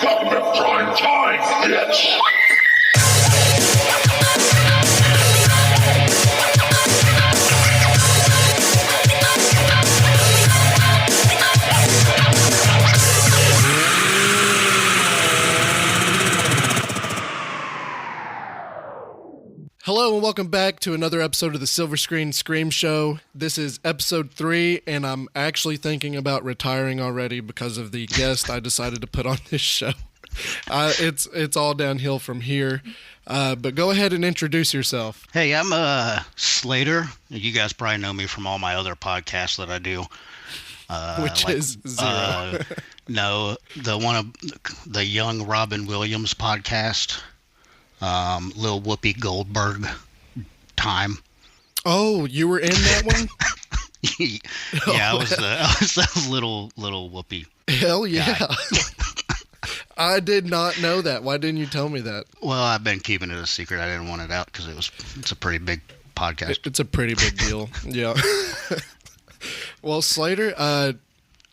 Welcome to prime time, bitch! Hello and welcome back to another episode of the Silver Screen Scream Show. This is episode 3, and I'm actually thinking about retiring already because of the guest I decided to put on this show. It's all downhill from here, but go ahead and introduce yourself. Hey, I'm Slater. You guys probably know me from all my other podcasts that I do. Which is zero. No, the Young Robin Williams podcast. Lil Whoopi Goldberg time. Oh, you were in that one? Yeah, I was that little Whoopi. Hell yeah. I did not know that. Why didn't you tell me that? Well, I've been keeping it a secret. I didn't want it out because it's a pretty big podcast. It's a pretty big deal. Yeah. Well, Slater,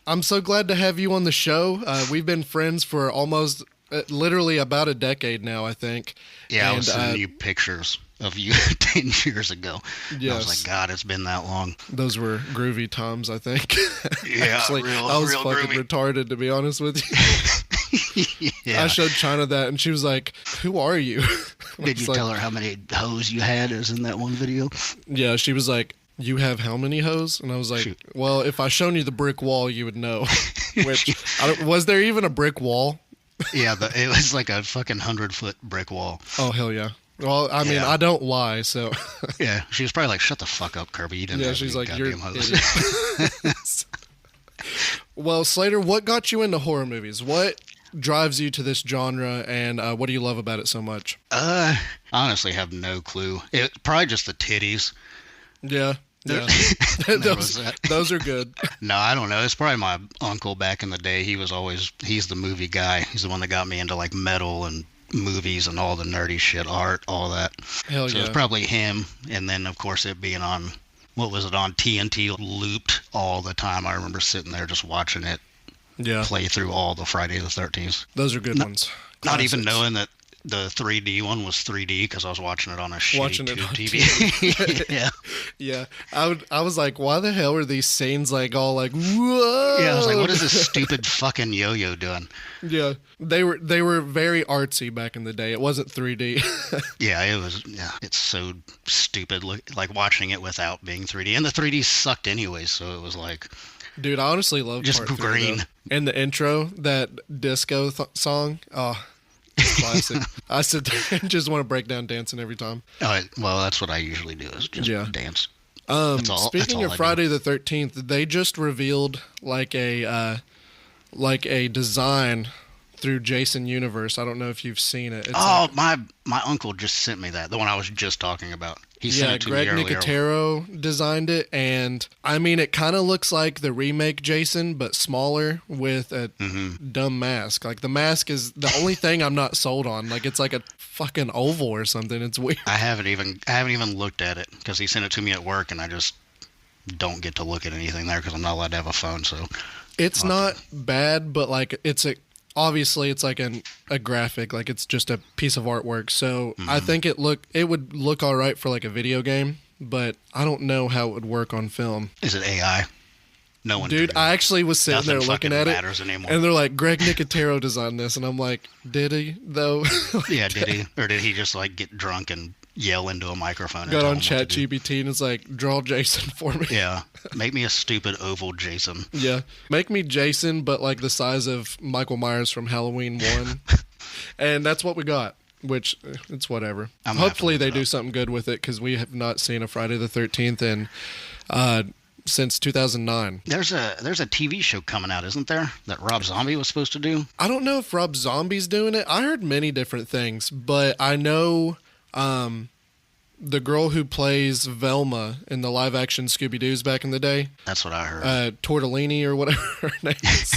I'm so glad to have you on the show. We've been friends for almost literally about a decade now, I think. Yeah, I was sending you pictures of you 10 years ago. Yes. I was like, God, it's been that long. Those were groovy times, I think. Yeah, actually, I was fucking groovy. Retarded, to be honest with you. Yeah. I showed China that, and she was like, "Who are you?" Did you tell her how many hoes you had as in that one video? Yeah, she was like, "You have how many hoes?" And I was like, Shoot. "Well, if I shown you the brick wall, you would know." Which, was there even a brick wall? Yeah, it was like a fucking 100-foot brick wall. Oh, hell yeah. Well, I mean, I don't lie, so. Yeah, she was probably like, "Shut the fuck up, Kirby. You didn't have she's any like, "You're hose." Well, Slater, what got you into horror movies? What drives you to this genre, and what do you love about it so much? I honestly have no clue. It's probably just the titties. Yeah. Yeah, those are good. No, I don't know. It's probably my uncle back in the day. He's the movie guy. He's the one that got me into like metal and movies and all the nerdy shit, art, all that. Hell so yeah. It's probably him. And then of course it being on, what was it, on TNT, looped all the time. I remember sitting there just watching it play through all the Friday the 13th. Those are good ones. Not even knowing that the 3D one was 3D because I was watching it on a shitty tube TV. Yeah. Yeah. I was like, why the hell are these scenes like all like, whoa? Yeah, I was like, what is this stupid fucking yo-yo doing? Yeah. They were very artsy back in the day. It wasn't 3D. Yeah, it was. Yeah, it's so stupid. Like watching it without being 3D, and the 3D sucked anyway. So it was like, dude, I honestly love just part green. 3, and the intro, that disco song. Oh. Classic. I sit there and just want to break down dancing every time. Well, that's what I usually do, is just dance. Speaking of Friday the 13th, they just revealed like a design through Jason Universe. I don't know if you've seen it. It's my uncle just sent me that, the one I was just talking about. He sent it to Greg me earlier. Nicotero designed it, and I mean, it kind of looks like the remake Jason, but smaller with a dumb mask. Like, the mask is the only thing I'm not sold on. Like, it's like a fucking oval or something. It's weird. I haven't even looked at it because he sent it to me at work, and I just don't get to look at anything there because I'm not allowed to have a phone. So it's not bad, but like obviously it's like a graphic, like it's just a piece of artwork. So I think it would look all right for like a video game, but I don't know how it would work on film. Is it AI? No one. Dude, I actually was sitting there looking at it, anymore. And they're like, Greg Nicotero designed this, and I'm like, did he though? Yeah, did he, or did he just like get drunk and yell into a microphone? Got on ChatGPT and it's like, draw Jason for me. Yeah, make me a stupid oval Jason. Yeah, make me Jason, but like the size of Michael Myers from Halloween 1. And that's what we got, which it's whatever. Hopefully they do something good with it, because we have not seen a Friday the 13th in since 2009. There's a TV show coming out, isn't there, that Rob Zombie was supposed to do? I don't know if Rob Zombie's doing it. I heard many different things, but I know the girl who plays Velma in the live-action Scooby-Doo's back in the day. That's what I heard. Tortellini or whatever her name is.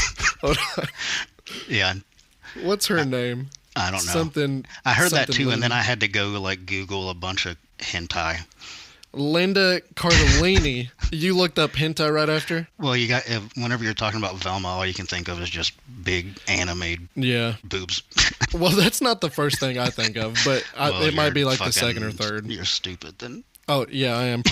Yeah. What's her name? I don't know. Something. I heard that something too, Lynn. and then I had to go like Google a bunch of hentai. Linda Cardellini. You looked up hentai right after? Well, whenever you're talking about Velma, all you can think of is just big anime boobs. Well, that's not the first thing I think of, but it might be like the second or third. You're stupid then. Oh, yeah, I am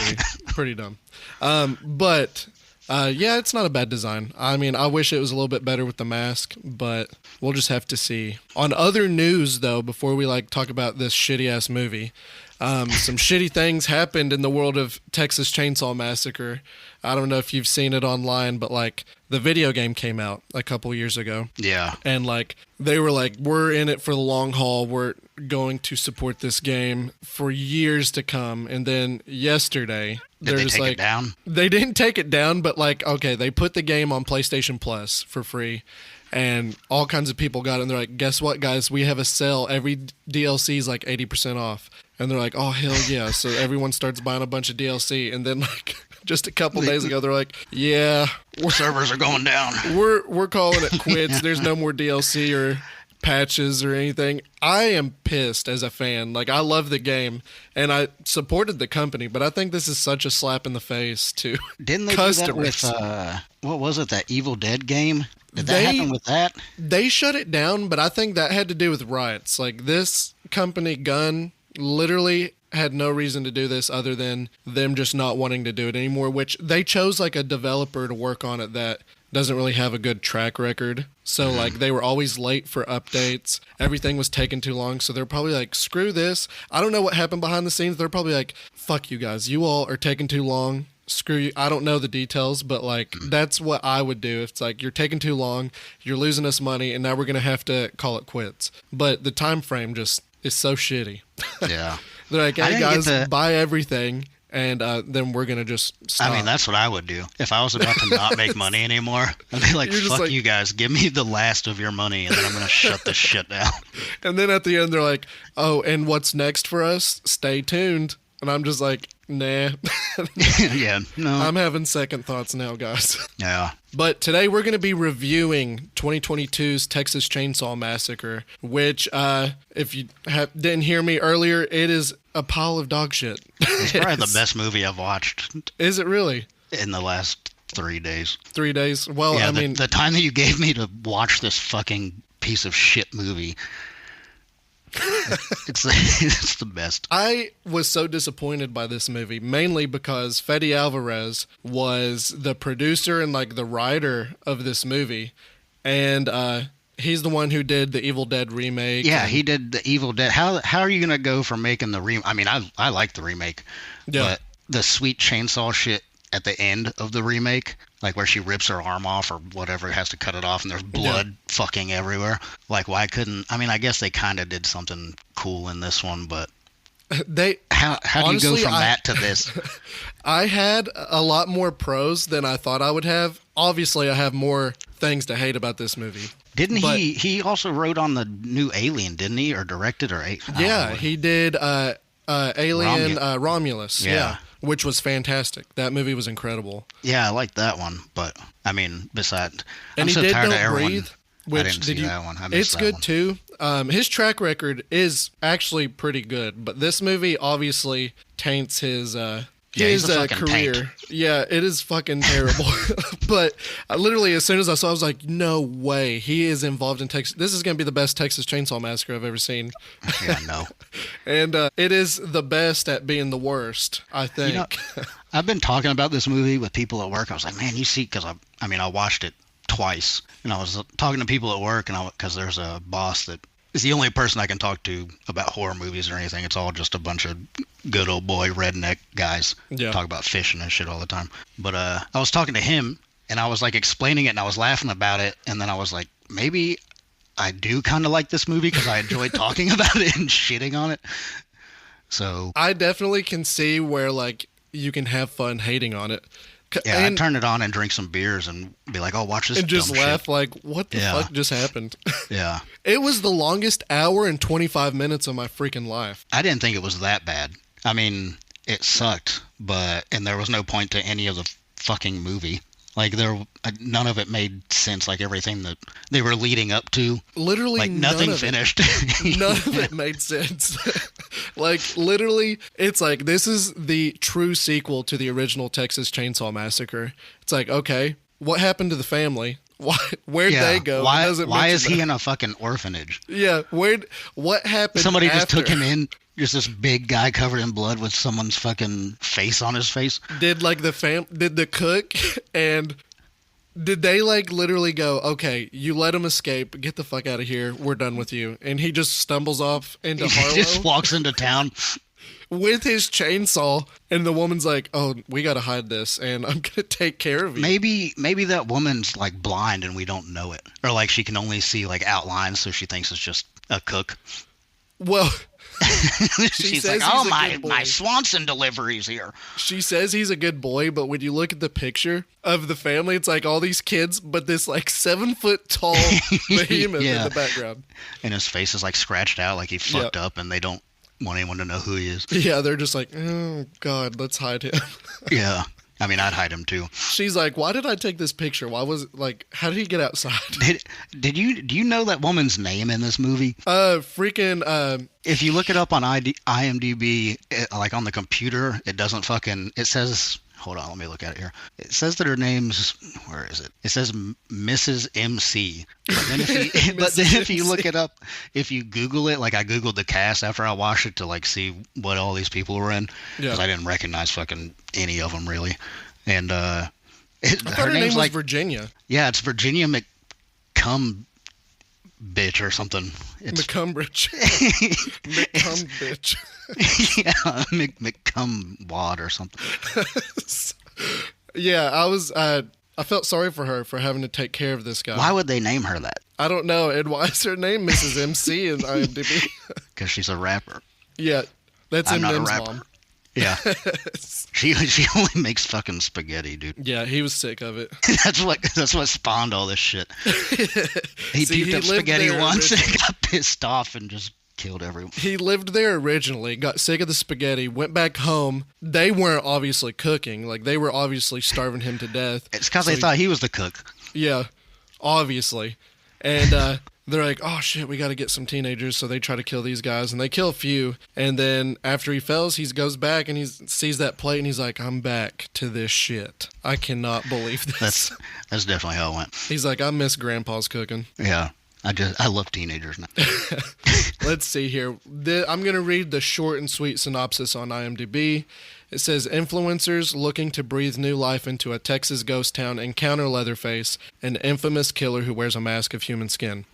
pretty dumb. But it's not a bad design. I mean, I wish it was a little bit better with the mask, but we'll just have to see. On other news, though, before we talk about this shitty-ass movie, some shitty things happened in the world of Texas Chainsaw Massacre. I don't know if you've seen it online, but the video game came out a couple years ago. Yeah. And they were we're in it for the long haul. We're going to support this game for years to come. And then yesterday, Did they take it down? They didn't take it down, but okay, they put the game on PlayStation Plus for free. And all kinds of people got it, and they're like, guess what, guys? We have a sale. Every DLC is 80% off. And they're like, oh, hell yeah. So everyone starts buying a bunch of DLC. And then, just a couple days ago, they're like, yeah. Servers are going down. We're calling it quits. There's no more DLC or patches or anything. I am pissed as a fan. I love the game, and I supported the company, but I think this is such a slap in the face to Didn't they customers. do that with, what was it, that Evil Dead game? Did that happen with that? They shut it down, but I think that had to do with riots. This company, Gun, literally had no reason to do this other than them just not wanting to do it anymore, which they chose a developer to work on it that doesn't really have a good track record. So they were always late for updates. Everything was taking too long. So they're probably screw this. I don't know what happened behind the scenes. They're probably fuck you guys. You all are taking too long. Screw you. I don't know the details, but that's what I would do. If it's you're taking too long, you're losing us money, and now we're going to have to call it quits. But the time frame just is so shitty. Yeah. They're like, hey guys, buy everything, and then we're going to just stop. I mean, that's what I would do. If I was about to not make money anymore, I'd be like, fuck you guys. Give me the last of your money, and then I'm going to shut this shit down. And then at the end, they're like, oh, and what's next for us? Stay tuned. And I'm just like, nah. Yeah, no. I'm having second thoughts now, guys. Yeah. But today we're going to be reviewing 2022's Texas Chainsaw Massacre, which, if you didn't hear me earlier, it is a pile of dog shit. It's probably the best movie I've watched. Is it really? In the last 3 days. 3 days? Well, yeah, I mean... the time that you gave me to watch this fucking piece of shit movie... it's the best. I was so disappointed by this movie, mainly because Fede Alvarez was the producer and the writer of this movie, and he's the one who did the Evil Dead remake. Yeah, he did the Evil Dead. How are you gonna go from making the remake? I mean, I like the remake, but the sweet chainsaw shit at the end of the remake, where she rips her arm off or whatever, has to cut it off, and there's blood fucking everywhere. Why couldn't... I mean, I guess they kind of did something cool in this one, but... How do you go from that to this? I had a lot more pros than I thought I would have. Obviously, I have more things to hate about this movie. Didn't he also wrote on the new Alien, didn't he? Or directed, or... Yeah, he did Alien Romulus. Yeah. Which was fantastic. That movie was incredible. Yeah, I liked that one, but I mean, besides, and I'm so tired of everyone. Breathe, which I didn't see that one. It's good too. His track record is actually pretty good, but this movie obviously taints his career. Taint. Yeah, it is fucking terrible. But literally, as soon as I saw it, I was like, no way. He is involved in Texas. This is going to be the best Texas Chainsaw Massacre I've ever seen. Yeah, no. And it is the best at being the worst, I think. I've been talking about this movie with people at work. I was like, man, you see, because I watched it twice. And I was talking to people at work, and because there's a boss that is the only person I can talk to about horror movies or anything. It's all just a bunch of good old boy redneck guys talk about fishing and shit all the time. But I was talking to him, and I was explaining it, and I was laughing about it, and then I was like, maybe I do kind of like this movie because I enjoyed talking about it and shitting on it. So I definitely can see where you can have fun hating on it. Yeah, I'd turn it on and drink some beers and be like, oh, watch this and just laugh shit. What the fuck just happened? Yeah. It was the longest hour and 25 minutes of my freaking life. I didn't think it was that bad. I mean, it sucked, and there was no point to any of the fucking movie. None of it made sense, everything that they were leading up to. Literally nothing finished. None of it made sense. Like, literally, it's like, this is the true sequel to the original Texas Chainsaw Massacre. It's like, okay, what happened to the family? Where'd they go? Why is he in a fucking orphanage? Yeah, what happened Somebody just after? took him in. Just this big guy covered in blood with someone's fucking face on his face. Did, like, did the cook and... Did they, like, literally go, okay, you let him escape, get the fuck out of here, we're done with you. And he just stumbles off into Harlow. He just walks into town. With his chainsaw, and the woman's like, oh, we gotta hide this, and I'm gonna take care of you. Maybe that woman's, like, blind and we don't know it. Or, like, she can only see, like, outlines, so she thinks it's just a cook. Well... She's like, oh, my Swanson delivery's here. She says he's a good boy, but when you look at the picture of the family, it's like all these kids, but this like 7 foot tall behemoth in the background. And his face is like scratched out, like he fucked up, and they don't want anyone to know who he is. Yeah, they're just like, oh God, let's hide him. Yeah. I mean, I'd hide him too. She's like, why did I take this picture? Why was it like, how did he get outside? Do you know that woman's name in this movie? If you look it up on IMDb, like on the computer, it doesn't fucking, it says, hold on, let me look at it here. It says that her name's, where is it? It says Mrs. MC. But then if you look it up, if you Google it, like I Googled the cast after I watched it to like see what all these people were in, because I didn't recognize fucking any of them really. And I thought her name was like Virginia. Yeah, it's Virginia McCum bitch or something. It's McCumbridge. McCum bitch. Yeah, McCum wad or something. Yeah, I felt sorry for her for having to take care of this guy. Why would they name her that? I don't know. And why is her name Mrs. MC in IMDb? Because she's a rapper. Yeah, that's Eminem's mom. Yeah. She only makes fucking spaghetti, dude. Yeah, he was sick of it. That's what spawned all this shit. He puked up spaghetti once and got pissed off and just killed everyone. He lived there originally, got sick of the spaghetti, went back home. They weren't obviously cooking. Like, they were obviously starving him to death. It's because they thought he was the cook. Yeah, obviously. And they're like, oh shit, we got to get some teenagers. So they try to kill these guys, and they kill a few. And then after he fails, he goes back and he sees that plate, and he's like, I'm back to this shit. I cannot believe this. That's definitely how it went. He's like, I miss Grandpa's cooking. Yeah. I love teenagers now. Let's see here. I'm going to read the short and sweet synopsis on IMDb. It says, influencers looking to breathe new life into a Texas ghost town encounter Leatherface, an infamous killer who wears a mask of human skin.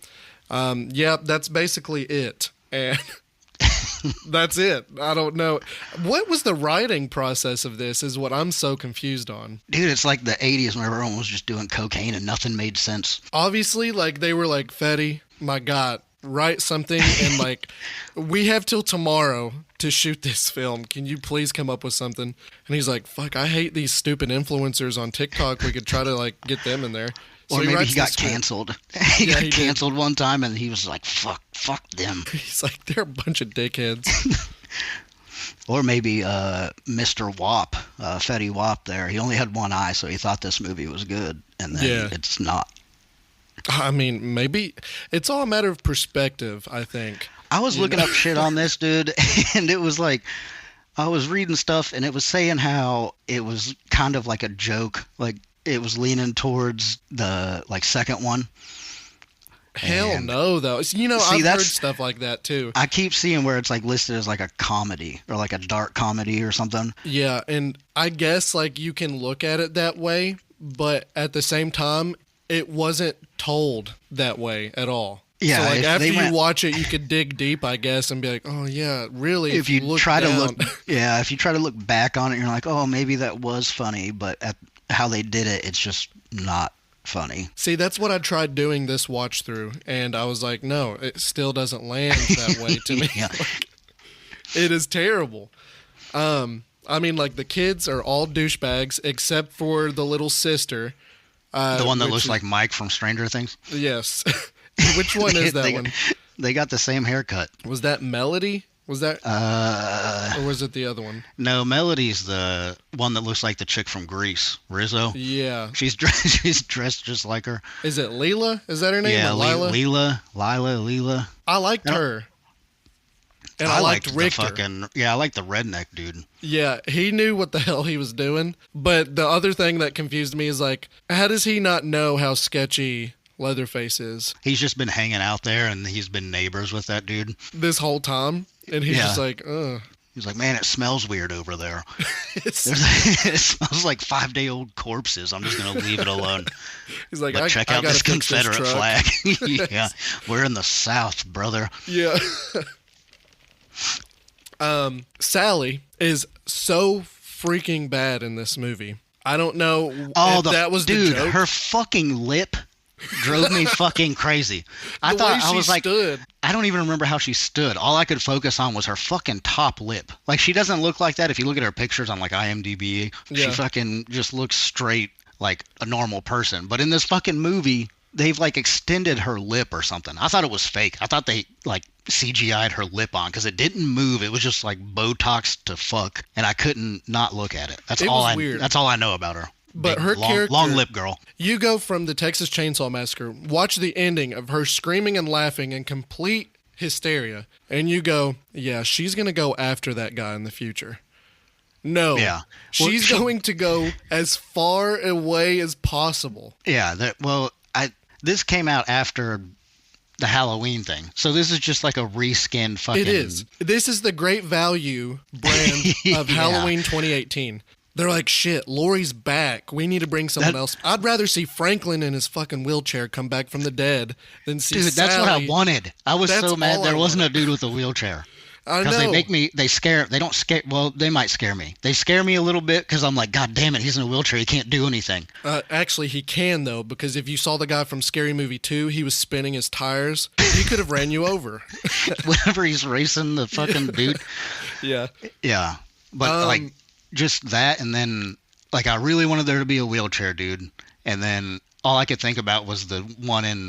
Yeah, that's basically it. And that's it. I don't know. What was the writing process of this is what I'm so confused on. Dude, it's like the 80s when everyone was just doing cocaine and nothing made sense. Obviously, like, they were like, Fetty, my God, write something, and like, we have till tomorrow to shoot this film. Can you please come up with something? And he's like, fuck, I hate these stupid influencers on TikTok. We could try to like get them in there. So or maybe he got canceled. He got canceled one time, and he was like, fuck them. He's like, they're a bunch of dickheads. Or maybe Mr. Wop, Fetty Wap there. He only had one eye, so he thought this movie was good, and then it's not. I mean, maybe it's all a matter of perspective, I think. I was looking up shit on this, dude, and it was like, I was reading stuff, and it was saying how it was kind of like a joke, like it was leaning towards the like second one. Hell no, though. You know, I've heard stuff like that too. I keep seeing where it's like listed as like a comedy or like a dark comedy or something. Yeah, and I guess like you can look at it that way, but at the same time, it wasn't told that way at all. Yeah, so like after you watch it, you could dig deep, I guess, and be like, "Oh yeah, really?" If you try to look, if you try to look back on it, you're like, "Oh, maybe that was funny," but at how they did it, it's just not funny. See, that's what I tried doing this watch through, and I was like, "No, it still doesn't land that way to me." Yeah. Like, it is terrible. I mean, like the kids are all douchebags except for the little sister, the one that looks like Mike from Stranger Things. Yes. Which one is that one? They got the same haircut. Was that Melody? Was that? Or was it the other one? No, Melody's the one that looks like the chick from Grease, Rizzo. Yeah. She's dressed just like her. Is it Leela? Is that her name? Yeah, Lila? Leela. I liked her. And I liked Richter. I liked the redneck dude. Yeah, he knew what the hell he was doing. But the other thing that confused me is like, how does he not know how sketchy Leatherface is? He's just been hanging out there, and he's been neighbors with that dude This whole time. And he's just like, ugh. He's like, man, it smells weird over there. It smells like 5-day-old corpses. I'm just going to leave it alone. He's like, but check out this Confederate flag. Yeah, we're in the South, brother. Yeah. Sally is so freaking bad in this movie. I don't know if that was the joke. Her fucking lip drove me fucking crazy. I don't even remember how she stood. All I could focus on was her fucking top lip. Like, she doesn't look like that. If you look at her pictures on like IMDb, she fucking just looks straight like a normal person. But in this fucking movie, they've like extended her lip or something. I thought it was fake. I thought they like CGI'd her lip on because it didn't move. It was just like Botox to fuck, and I couldn't not look at it. That's all I know about her. But her character, long lip girl. You go from the Texas Chainsaw Massacre, watch the ending of her screaming and laughing in complete hysteria, and you go, yeah, she's going to go after that guy in the future. No. Yeah. She's going to go as far away as possible. Yeah. This came out after the Halloween thing. So this is just like a reskinned fucking... It is. This is the Great Value brand of Halloween 2018. They're like, shit, Laurie's back. We need to bring someone else. I'd rather see Franklin in his fucking wheelchair come back from the dead than see Sally. That's what I wanted. I was so mad there wasn't a dude with a wheelchair. I know. Because they might scare me. They scare me a little bit because I'm like, God damn it, he's in a wheelchair. He can't do anything. Actually, he can, though, because if you saw the guy from Scary Movie 2, he was spinning his tires. He could have ran you over. Whenever he's racing the fucking dude. Yeah. Yeah. But, just that, and then, I really wanted there to be a wheelchair dude. And then all I could think about was the one in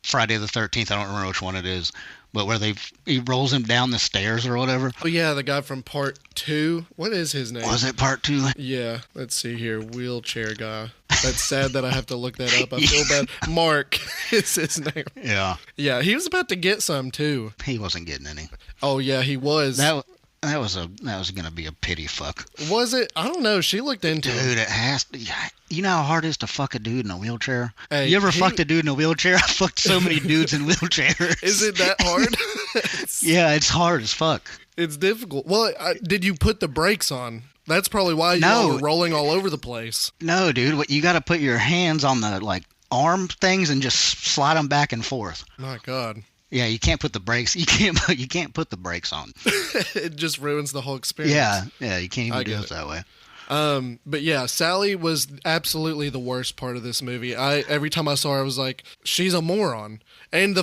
Friday the 13th. I don't remember which one it is. But where he rolls him down the stairs or whatever. Oh, yeah, the guy from Part 2. What is his name? Was it Part 2? Yeah, let's see here. Wheelchair guy. That's sad that I have to look that up. I feel bad. Mark is his name. Yeah. Yeah, he was about to get some, too. He wasn't getting any. Oh, yeah, he was. That was going to be a pity fuck. Was it? I don't know. She looked into it. Dude, it has to. You know how hard it is to fuck a dude in a wheelchair? Hey, you ever fucked a dude in a wheelchair? I fucked so many dudes in wheelchairs. Is it that hard? Yeah, it's hard as fuck. It's difficult. Well, did you put the brakes on? That's probably why you were rolling all over the place. No, dude. You got to put your hands on the arm things and just slide them back and forth. My God. Yeah, you can't put the brakes. You can't put the brakes on. It just ruins the whole experience. Yeah, you can't even do it that way. But yeah, Sally was absolutely the worst part of this movie. Every time I saw her, I was like, she's a moron. And the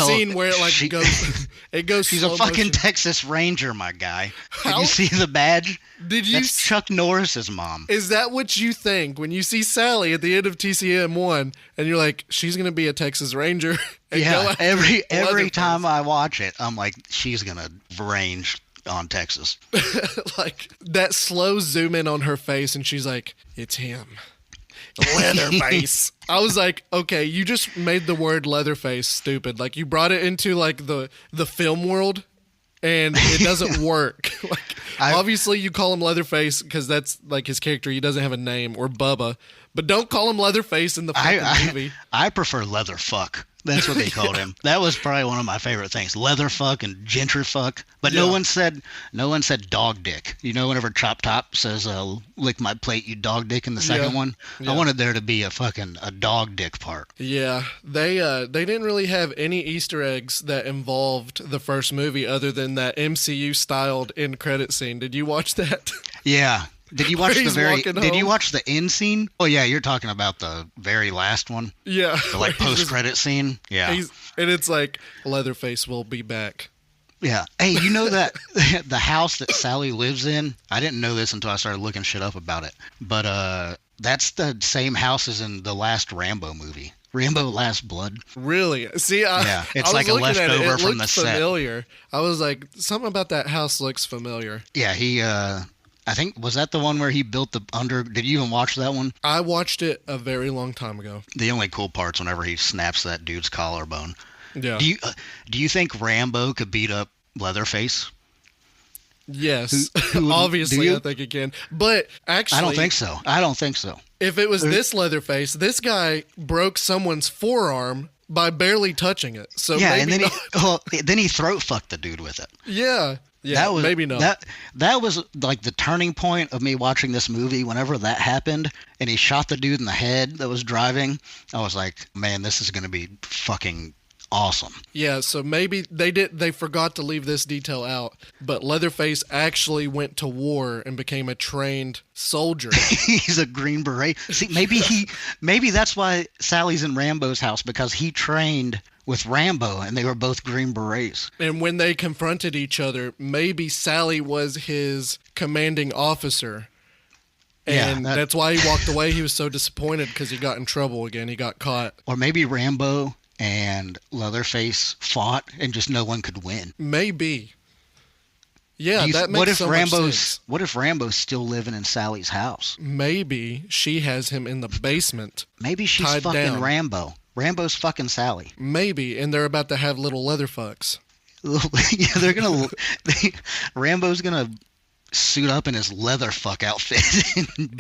scene where it goes. She's a fucking Texas Ranger, my guy. Did you see the badge? That's Chuck Norris's mom. Is that what you think when you see Sally at the end of TCM 1 and you're like, she's gonna be a Texas Ranger? Yeah. Every time I watch it, I'm like, she's gonna range on Texas. Like that slow zoom in on her face, and she's like, it's him. Leatherface. I was like, okay, you just made the word Leatherface stupid. Like you brought it into the film world, and it doesn't work. Obviously you call him Leatherface because that's like his character. He doesn't have a name, or Bubba, but don't call him Leatherface in the fucking movie. I prefer Leatherfuck. That's what they called him. That was probably one of my favorite things. Leatherfuck and gentryfuck. But no one said dog dick. You know, whenever Chop Top says, lick my plate, you dog dick in the second one? Yeah. I wanted there to be a dog dick part. Yeah. They didn't really have any Easter eggs that involved the first movie other than that MCU-styled end credit scene. Did you watch that? Yeah. Did you watch the end scene? Oh yeah, you're talking about the very last one. Yeah. The post-credit scene. Yeah. And it's like, Leatherface will be back. Yeah. Hey, you know that the house that Sally lives in? I didn't know this until I started looking shit up about it. But that's the same house as in the last Rambo movie. Rambo Last Blood. Really? See, it's like a leftover from the set. Familiar. I was like, something about that house looks familiar. Yeah, he I think, was that the one where he built did you even watch that one? I watched it a very long time ago. The only cool part's whenever he snaps that dude's collarbone. Yeah. Do you think Rambo could beat up Leatherface? Yes, Who obviously I think it can. But actually, I don't think so. I don't think so. If it was this Leatherface, this guy broke someone's forearm by barely touching it. So yeah, maybe and then not. then he throat fucked the dude with it. Yeah, That was, maybe not. That was like the turning point of me watching this movie. Whenever that happened, and he shot the dude in the head that was driving, I was like, man, this is gonna be fucking awesome. Yeah, so maybe they forgot to leave this detail out, but Leatherface actually went to war and became a trained soldier. He's a Green Beret. See, maybe that's why Sally's in Rambo's house, because he trained with Rambo and they were both Green Berets. And when they confronted each other, maybe Sally was his commanding officer. And that's why he walked away. He was so disappointed because he got in trouble again. He got caught. Or maybe Rambo and Leatherface fought and just no one could win. Maybe. Yeah, that makes so much sense. What if Rambo's still living in Sally's house? Maybe she has him in the basement. Maybe she's fucking down. Rambo. Rambo's fucking Sally. Maybe, and they're about to have little leather fucks. Yeah, Rambo's gonna suit up in his leather fuck outfit.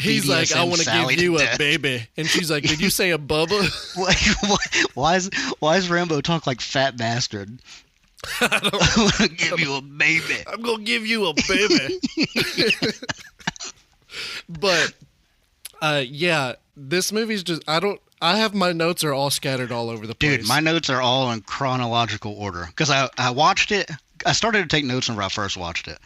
He's like, I want to give you a baby. And she's like, did you say a bubba? Why is Rambo talk like fat bastard? I want to give you a baby. I'm going to give you a baby. But, yeah, this movie's just, I have my notes are all scattered all over the place. Dude, my notes are all in chronological order. Because I watched it, I started to take notes whenever I first watched it.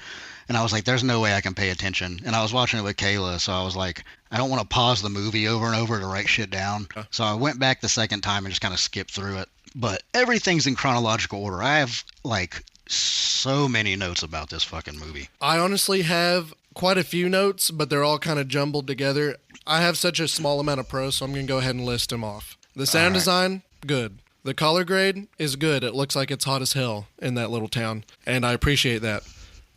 And I was like, there's no way I can pay attention. And I was watching it with Kayla, so I was like, I don't want to pause the movie over and over to write shit down. So I went back the second time and just kind of skipped through it. But everything's in chronological order. I have, like, so many notes about this fucking movie. I honestly have quite a few notes, but they're all kind of jumbled together. I have such a small amount of pros, so I'm going to go ahead and list them off. The sound design, good. The color grade is good. It looks like it's hot as hell in that little town, and I appreciate that.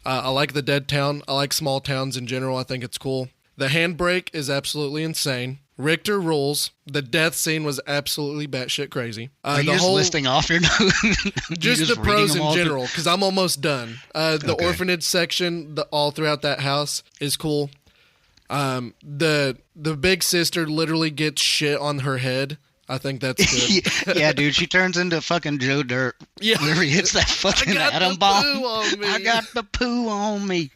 I like the dead town. I like small towns in general. I think it's cool. The handbrake is absolutely insane. Richter rules. The death scene was absolutely batshit crazy. Are you just listing off your notes? just the pros in general, because I'm almost done. The orphanage section, all throughout that house is cool. The big sister literally gets shit on her head. I think that's good. Yeah, dude, she turns into fucking Joe Dirt. Yeah. Whenever he hits that fucking atom bomb. I got the poo on me.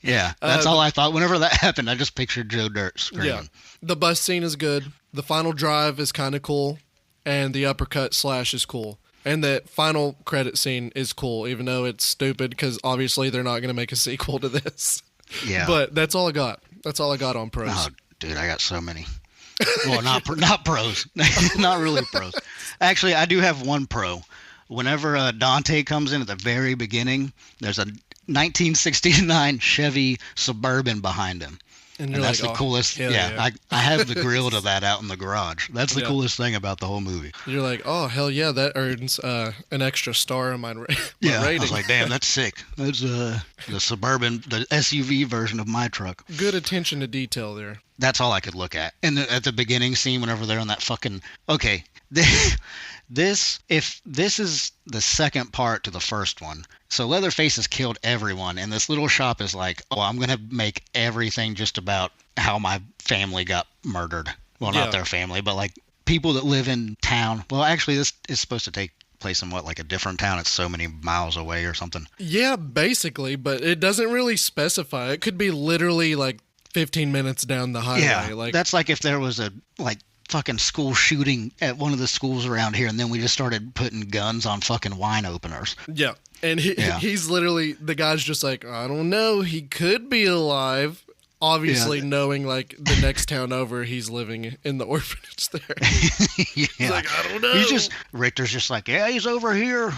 Yeah, that's all I thought. Whenever that happened, I just pictured Joe Dirt screaming. Yeah. The bus scene is good. The final drive is kind of cool. And the uppercut slash is cool. And that final credit scene is cool, even though it's stupid because obviously they're not going to make a sequel to this. Yeah. But that's all I got. That's all I got on pros. Oh, dude, I got so many. Well, not pros. Not really pros. Actually, I do have one pro. Whenever Dante comes in at the very beginning, there's a 1969 Chevy Suburban behind him. And that's the coolest. Yeah. I have the grill to that out in the garage. That's the coolest thing about the whole movie. You're like, oh, hell yeah, that earns an extra star in my rating. I was like, damn, that's sick. That's the Suburban, the SUV version of my truck. Good attention to detail there. That's all I could look at. And at the beginning scene, whenever they're on that fucking... Okay, if this is the second part to the first one, so Leatherface has killed everyone, and this little shop is like, oh, I'm going to make everything just about how my family got murdered. Well, not their family, but like people that live in town. Well, actually, this is supposed to take place in like a different town. It's so many miles away or something. Yeah, basically, but it doesn't really specify. It could be literally like 15 minutes down the highway. Yeah, that's like if there was a fucking school shooting at one of the schools around here, and then we just started putting guns on fucking wine openers. Yeah, and he's literally, the guy's just like, I don't know, he could be alive. Obviously, knowing like the next town over, he's living in the orphanage there. He's like, I don't know. Richter's just like, yeah, he's over here.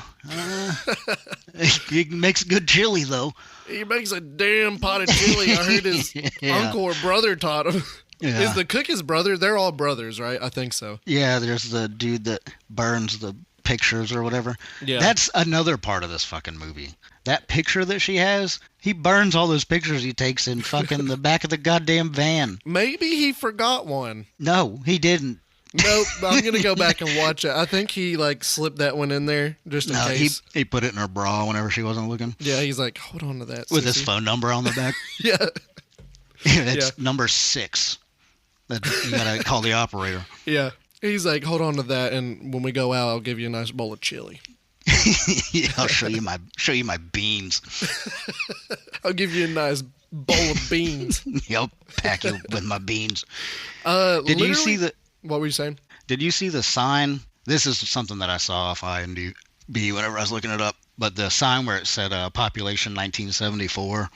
He makes good chili though. He makes a damn pot of chili. I heard his uncle or brother taught him. Yeah. Is the cook his brother? They're all brothers, right? I think so. Yeah, there's the dude that burns the pictures or whatever. Yeah. That's another part of this fucking movie. That picture that she has, he burns all those pictures he takes in fucking the back of the goddamn van. Maybe he forgot one. No, he didn't. Nope, I'm going to go back and watch it. I think he, like, slipped that one in there just in case. He put it in her bra whenever she wasn't looking. Yeah, he's like, hold on to that, with his phone number on the back. Yeah. It's number 6. That you got to call the operator. Yeah. He's like, hold on to that, and when we go out, I'll give you a nice bowl of chili. Yeah, I'll show you my beans. I'll give you a nice bowl of beans. Yep, pack you with my beans. Did you see the? What were you saying? Did you see the sign? This is something that I saw off IMDb whenever I was looking it up. But the sign where it said population 1974,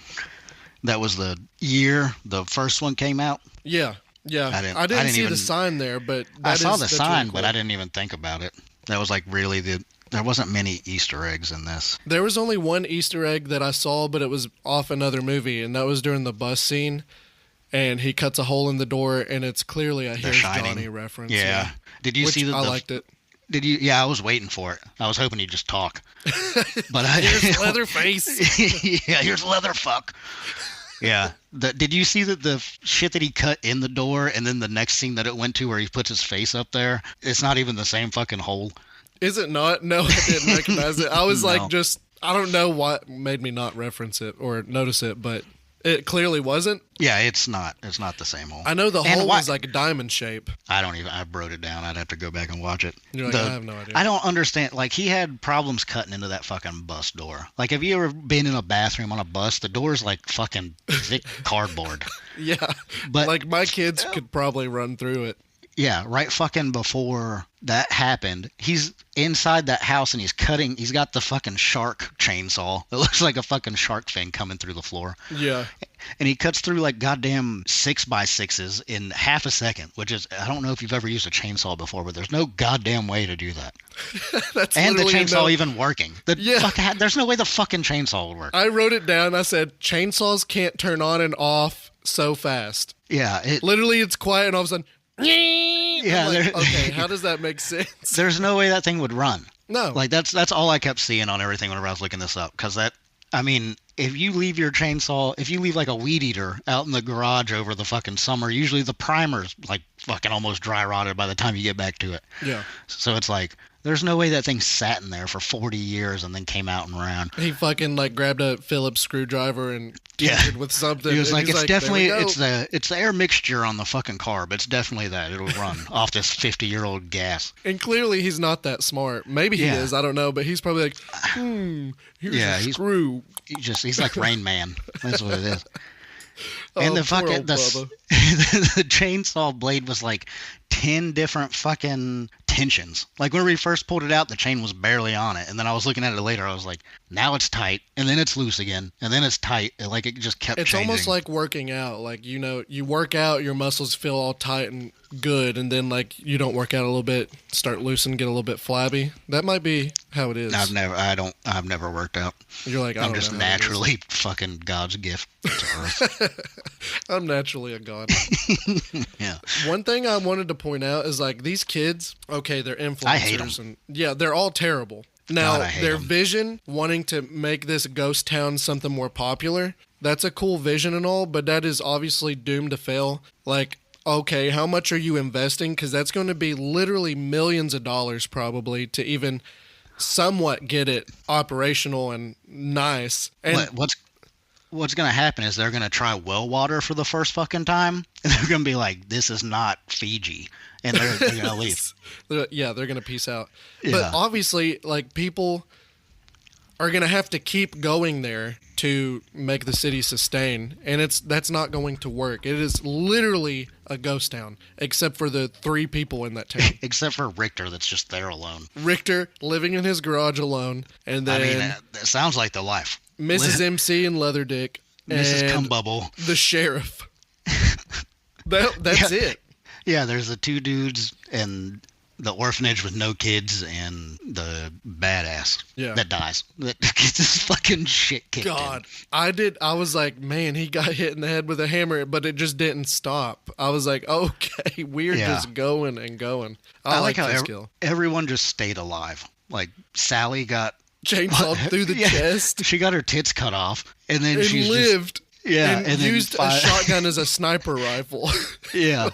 that was the year the first one came out. Yeah. I didn't see the sign there, but I saw the sign, really cool. but I didn't even think about it. That was like really there wasn't many Easter eggs in this. There was only one Easter egg that I saw, but it was off another movie, and that was during the bus scene. And he cuts a hole in the door, and it's clearly a Here's Johnny reference. Yeah. Did you see that? I liked it. Did you? Yeah, I was waiting for it. I was hoping he'd just talk. But here's Leatherface. Yeah, here's Leatherfuck. Yeah. Did you see that the shit that he cut in the door, and then the next scene that it went to where he puts his face up there, it's not even the same fucking hole. Is it not? No, I didn't recognize it. I was I don't know what made me not reference it or notice it, but it clearly wasn't. Yeah, it's not the same hole. I know the hole was like a diamond shape. I wrote it down. I'd have to go back and watch it. You're like, I have no idea. I don't understand. Like, he had problems cutting into that fucking bus door. Like, have you ever been in a bathroom on a bus? The door's like fucking thick cardboard. Yeah. But like, my kids could probably run through it. Yeah, right fucking before that happened, he's inside that house and he's got the fucking shark chainsaw. It looks like a fucking shark fin coming through the floor. Yeah. And he cuts through like goddamn 6x6s in half a second, which is, I don't know if you've ever used a chainsaw before, but there's no goddamn way to do that. And the chainsaw even working. There's no way the fucking chainsaw would work. I wrote it down. I said, chainsaws can't turn on and off so fast. Yeah. Literally, it's quiet and all of a sudden, yeah. Like, okay, how does that make sense? There's no way that thing would run. No. Like, that's all I kept seeing on everything whenever I was looking this up. Because if you leave your chainsaw, if you leave like a weed eater out in the garage over the fucking summer, usually the primer's like fucking almost dry rotted by the time you get back to it. Yeah. So it's like, there's no way that thing sat in there for 40 years and then came out and ran. He fucking like grabbed a Phillips screwdriver and tinkered with something. He was like, it's definitely, it's the air mixture on the fucking carb. It's definitely that. It'll run off this 50-year-old gas. And clearly he's not that smart. Maybe he is. I don't know. But he's probably like, here's a screw. He's like Rain Man. That's what it is. And the fucking the chainsaw blade was like 10 different fucking tensions. Like when we first pulled it out, the chain was barely on it, and then I was looking at it later. I was like, now it's tight, and then it's loose again, and then it's tight. Like it just kept. It's changing. almost like working out. Like you work out, your muscles feel all tight and good, and then like you don't work out a little bit, start loosen, get a little bit flabby. That might be how it is. I've never worked out. You're like, I'm just naturally fucking God's gift to earth. I'm naturally a god. Yeah. One thing I wanted to point out is like these kids. Okay, they're influencers. I hate them. And they're all terrible. Now, their them. vision, wanting to make this ghost town something more popular, that's a cool vision and all, but that is obviously doomed to fail. Like, okay, how much are you investing? Because that's going to be literally millions of dollars probably to even somewhat get it operational and nice. And What's going to happen is they're going to try well water for the first fucking time, and they're going to be like, this is not Fiji. And they're going to leave. Yeah, they're going to peace out. Yeah. But obviously, like, people are going to have to keep going there to make the city sustain. And that's not going to work. It is literally a ghost town, except for the 3 people in that town. Except for Richter, that's just there alone. Richter living in his garage alone. And then that sounds like the life. Mrs. MC and Leatherdick. Mrs. Cumbubble. The sheriff. That's it. Yeah, there's the 2 dudes and the orphanage with no kids and the badass that dies. That gets his fucking shit kicked in. I was like, man, he got hit in the head with a hammer, but it just didn't stop. I was like, okay, we're just going and going. I like how everyone just stayed alive. Like, Sally got chainsawed through the chest. She got her tits cut off, and then she lived. And used a shotgun as a sniper rifle. Yeah.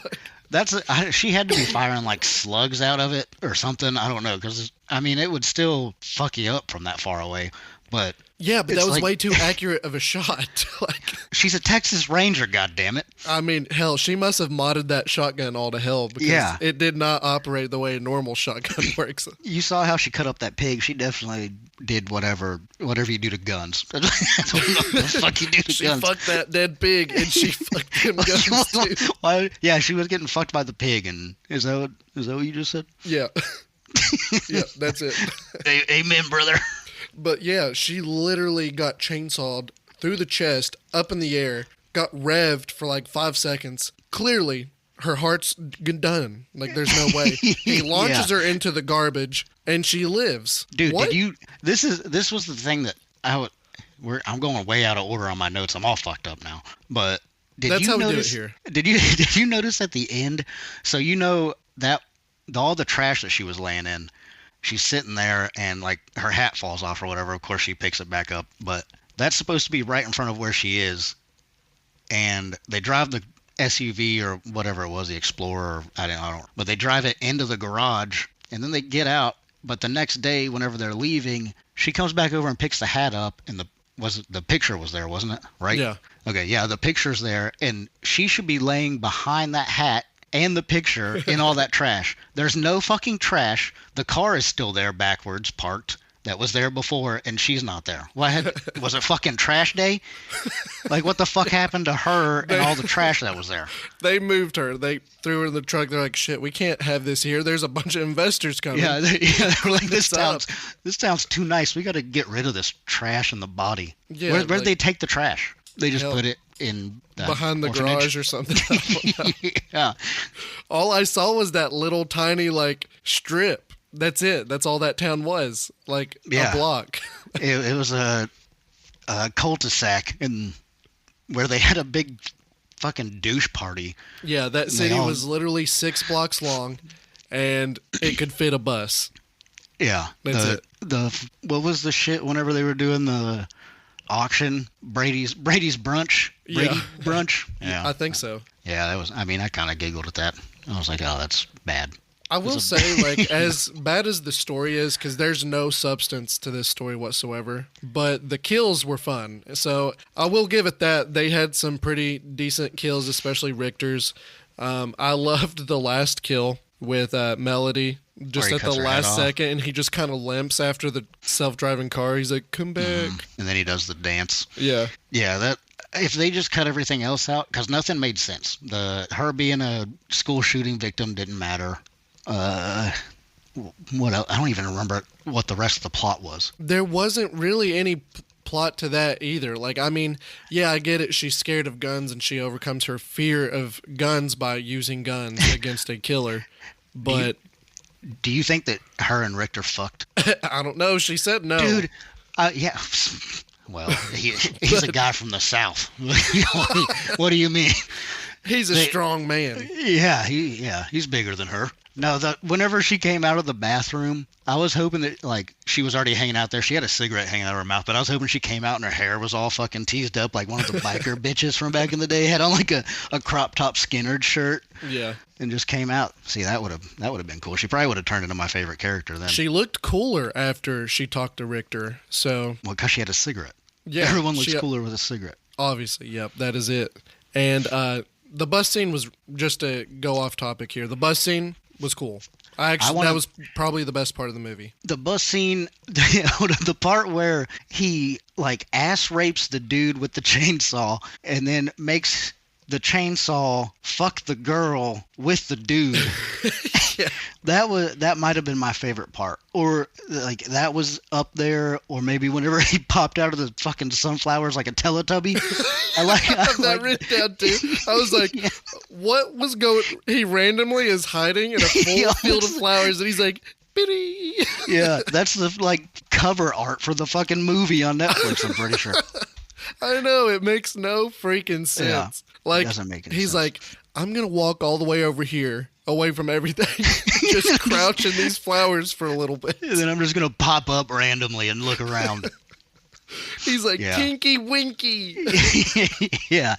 She had to be firing like slugs out of it or something. I don't know, because I mean it would still fuck you up from that far away. But yeah, but that was way too accurate of a shot. Like, she's a Texas Ranger, goddammit. I mean, hell, she must have modded that shotgun all to hell because it did not operate the way a normal shotgun works. You saw how she cut up that pig. She definitely did whatever you do to guns. That's what the fuck you do to she guns. She fucked that dead pig and she fucked them guns too. Why, yeah, she was getting fucked by the pig. And is that what you just said? Yeah. Yeah, that's it. Amen, brother. But yeah, she literally got chainsawed through the chest, up in the air, got revved for like 5 seconds. Clearly, her heart's done. Like, there's no way. He launches her into the garbage, and she lives. Dude, what? This was the thing that I'm going way out of order on my notes. I'm all fucked up now. But That's how we do it here. Did you notice at the end? So you know that all the trash that she was laying in, she's sitting there and like her hat falls off or whatever. Of course, she picks it back up, but that's supposed to be right in front of where she is. And they drive the SUV or whatever it was, the Explorer. I don't. But they drive it into the garage, and then they get out. But the next day, whenever they're leaving, she comes back over and picks the hat up, and the picture was there, wasn't it? Right? Yeah. Okay. Yeah, the picture's there, and she should be laying behind that hat and the picture in all that trash. There's no fucking trash. The car is still there backwards, parked. That was there before, and she's not there. Was it fucking trash day? Like, what the fuck happened to her and all the trash that was there? They moved her. They threw her in the truck. They're like, shit, we can't have this here. There's a bunch of investors coming. Yeah, they were like, this town's too nice. We got to get rid of this trash in the body. Yeah, Where'd they take the trash? They just put it in behind the orphanage? Garage or something. I don't know. Yeah. All I saw was that little tiny like strip. That's it. That's all that town was. Like a block. It was a cul-de-sac where they had a big fucking douche party. Yeah, that city was literally 6 blocks long, and it could fit a bus. Yeah. That's it. What was the shit whenever they were doing the auction? Brady's brunch? Brady brunch? Yeah. I think so. Yeah, that was, I mean, I kind of giggled at that. I was like, oh, that's bad. I will say, like, as bad as the story is, because there's no substance to this story whatsoever, but the kills were fun. So I will give it that. They had some pretty decent kills, especially Richter's. I loved the last kill with Melody, just at the last second, and he just kind of limps after the self-driving car. He's like, come back. Mm-hmm. And then he does the dance. Yeah. Yeah, that... If they just cut everything else out, because nothing made sense. Her being a school shooting victim didn't matter. What else? I don't even remember what the rest of the plot was. There wasn't really any plot to that either. Like, I mean, yeah, I get it. She's scared of guns and she overcomes her fear of guns by using guns against a killer. But do you think that her and Richter fucked? I don't know. She said no. Dude, yeah. Well, he's a guy from the South. What do you mean? He's a strong man. Yeah, he's bigger than her. No, whenever she came out of the bathroom, I was hoping that, like, she was already hanging out there. She had a cigarette hanging out of her mouth, but I was hoping she came out and her hair was all fucking teased up like one of the biker bitches from back in the day. Had on like a crop top Skinnerd shirt. Yeah. And just came out. See, that would have been cool. She probably would have turned into my favorite character then. She looked cooler after she talked to Richter. So. Well, because she had a cigarette. Yeah. Everyone looks cooler with a cigarette. Obviously, yep, that is it. And the bus scene was, just to go off topic here, the bus scene was cool. That was probably the best part of the movie. The bus scene, the part where he like ass rapes the dude with the chainsaw and then makes the chainsaw fuck the girl with the dude. Yeah. That might have been my favorite part. Or like that was up there, or maybe whenever he popped out of the fucking sunflowers like a Teletubby. I have that written down too. I was like, yeah. What was going? He randomly is hiding in a full field of flowers, and he's like, "Biddy." Yeah, that's the like cover art for the fucking movie on Netflix. I'm pretty sure. I know, it makes no freaking sense. Yeah, like, it doesn't make any sense. He's like, I'm gonna walk all the way over here, away from everything, just crouch in these flowers for a little bit, and then I'm just gonna pop up randomly and look around. He's like, Yeah. Tinky Winky. Yeah.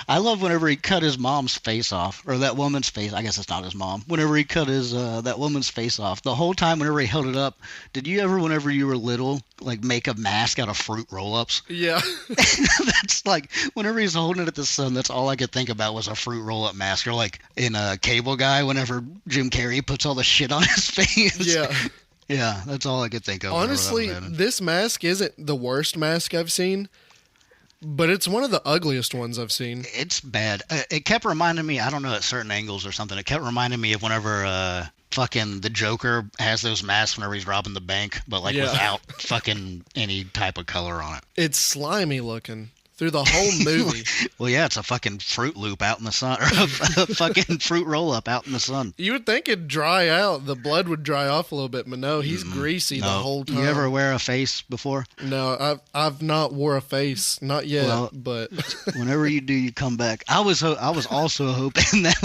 I love whenever he cut his mom's face off, or that woman's face. I guess it's not his mom. Whenever he cut his that woman's face off, the whole time whenever he held it up, did you ever, whenever you were little, like make a mask out of fruit roll-ups? Yeah. That's like, whenever he's holding it at the sun, that's all I could think about was a fruit roll-up mask. Or like in a Cable Guy, whenever Jim Carrey puts all the shit on his face. Yeah. Yeah, that's all I could think of. Honestly, this mask isn't the worst mask I've seen, but it's one of the ugliest ones I've seen. It's bad. It kept reminding me, I don't know, at certain angles or something, it kept reminding me of whenever fucking the Joker has those masks whenever he's robbing the bank, but like without fucking any type of color on it. It's slimy looking through the whole movie. Well, yeah, it's a fucking Fruit Loop out in the sun, or a fucking fruit roll-up out in the sun. You would think it'd dry out. The blood would dry off a little bit, but no, he's greasy the whole time. You ever wear a face before? No, I've not wore a face, not yet. Well, but whenever you do, you come back. I was also hoping that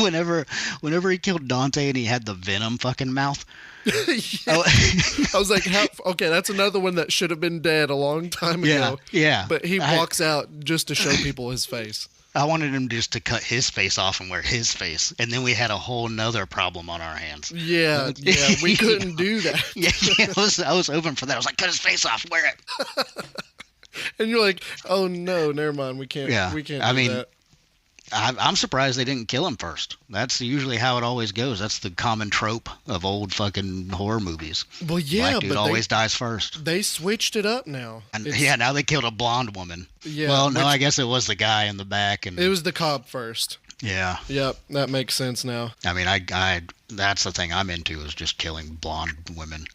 whenever he killed Dante and he had the venom fucking mouth. I was like, okay, that's another one that should have been dead a long time ago. Yeah. But he walks out just to show people his face. I wanted him just to cut his face off and wear his face, and then we had a whole nother problem on our hands. Yeah, we couldn't do that. Yeah, I was hoping for that. I was like, cut his face off, wear it. And you're like, oh no, never mind, we can't. Yeah, we can't. I do mean, that. I'm surprised they didn't kill him first. That's usually how it always goes. That's the common trope of old fucking horror movies. Well, yeah, Black dude but always dies first. They switched it up now. And now they killed a blonde woman. Yeah. Well, no, I guess it was the guy in the back, and It was the cop first. yeah. Yep, that makes sense now. I mean, I that's the thing I'm into, is just killing blonde women.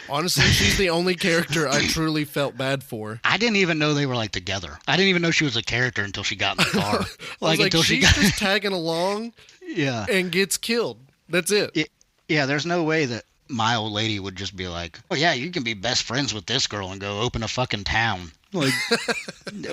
Honestly, she's the only character I truly felt bad for. I didn't even know they were like together. I didn't even know she was a character until she got in the car. Until she's just tagging along Yeah. and gets killed. That's it. Yeah, there's no way that my old lady would just be like, oh yeah, you can be best friends with this girl and go open a fucking town. Like,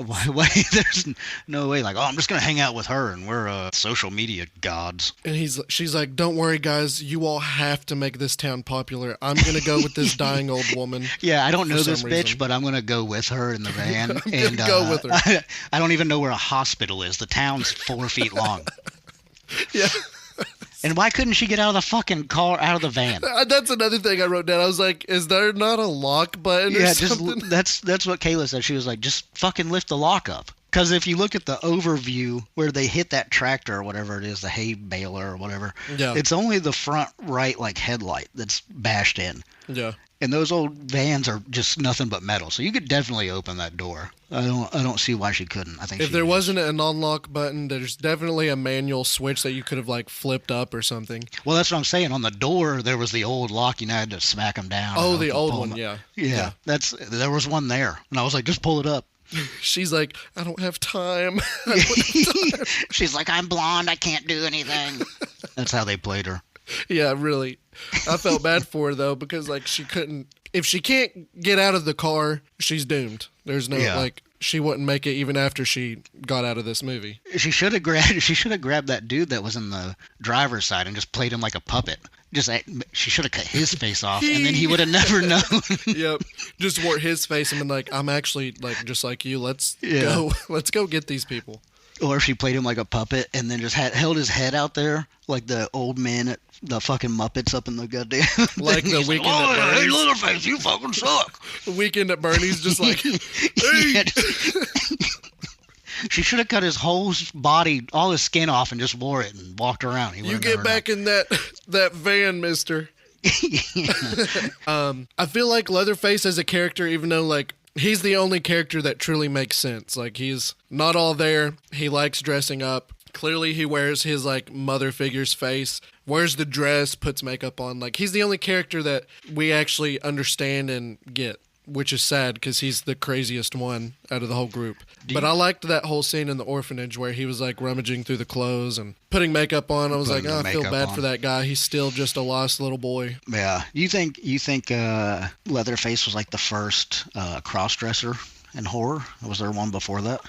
why? There's no way. Like, oh, I'm just gonna hang out with her, and we're social media gods. And she's like, don't worry, guys. You all have to make this town popular. I'm going to go with this dying old woman. Yeah, I don't know this some bitch, reason. but I'm gonna go with her in the van. I'm going to go with her. I don't even know where a hospital is. The town's 4 feet long. Yeah. And why couldn't she get out of the fucking car, out of the van? That's another thing I wrote down. I was like, is there not a lock button or something? That's what Kayla said. She was like, just fucking lift the lock up. Because if you look at the overview where they hit that tractor or whatever it is, the hay baler or whatever, it's only the front right like headlight that's bashed in. Yeah. And those old vans are just nothing but metal, so you could definitely open that door. I don't see why she couldn't. I think if there wasn't an unlock button, there's definitely a manual switch that you could have like flipped up or something. Well, that's what I'm saying. On the door, there was the old lock. You had to smack them down. Oh, the old one, yeah. Yeah, there was one there, and I was like, just pull it up. She's like, I don't have time. She's like, I'm blonde. I can't do anything. That's how they played her. Yeah, really. I felt bad for her, though, because, like, if she can't get out of the car, she's doomed. There's no, she wouldn't make it even after she got out of this movie. She should have grabbed that dude that was in the driver's side and just played him like a puppet. She should have cut his face off, and then he would have never known. Yep. Just wore his face and been like, I'm actually, like, just like you. Let's go get these people. Or if she played him like a puppet and then just held his head out there like the old man at the fucking Muppets up in the goddamn like thing. the Weekend at Bernie's. Hey, Leatherface, you fucking suck. The Weekend at Bernie's, just like, hey. She should have cut his whole body, all his skin off, and just wore it and walked around. You get back in that van, mister. I feel like Leatherface as a character, even though, like, he's the only character that truly makes sense. Like, he's not all there. He likes dressing up. Clearly, he wears his, like, mother figure's face, wears the dress, puts makeup on. Like, he's the only character that we actually understand and get, which is sad because he's the craziest one out of the whole group. But I liked that whole scene in the orphanage where he was, like, rummaging through the clothes and putting makeup on. I was like, I feel bad for that guy. He's still just a lost little boy. Yeah. You think Leatherface was, like, the first cross-dresser in horror? Was there one before that?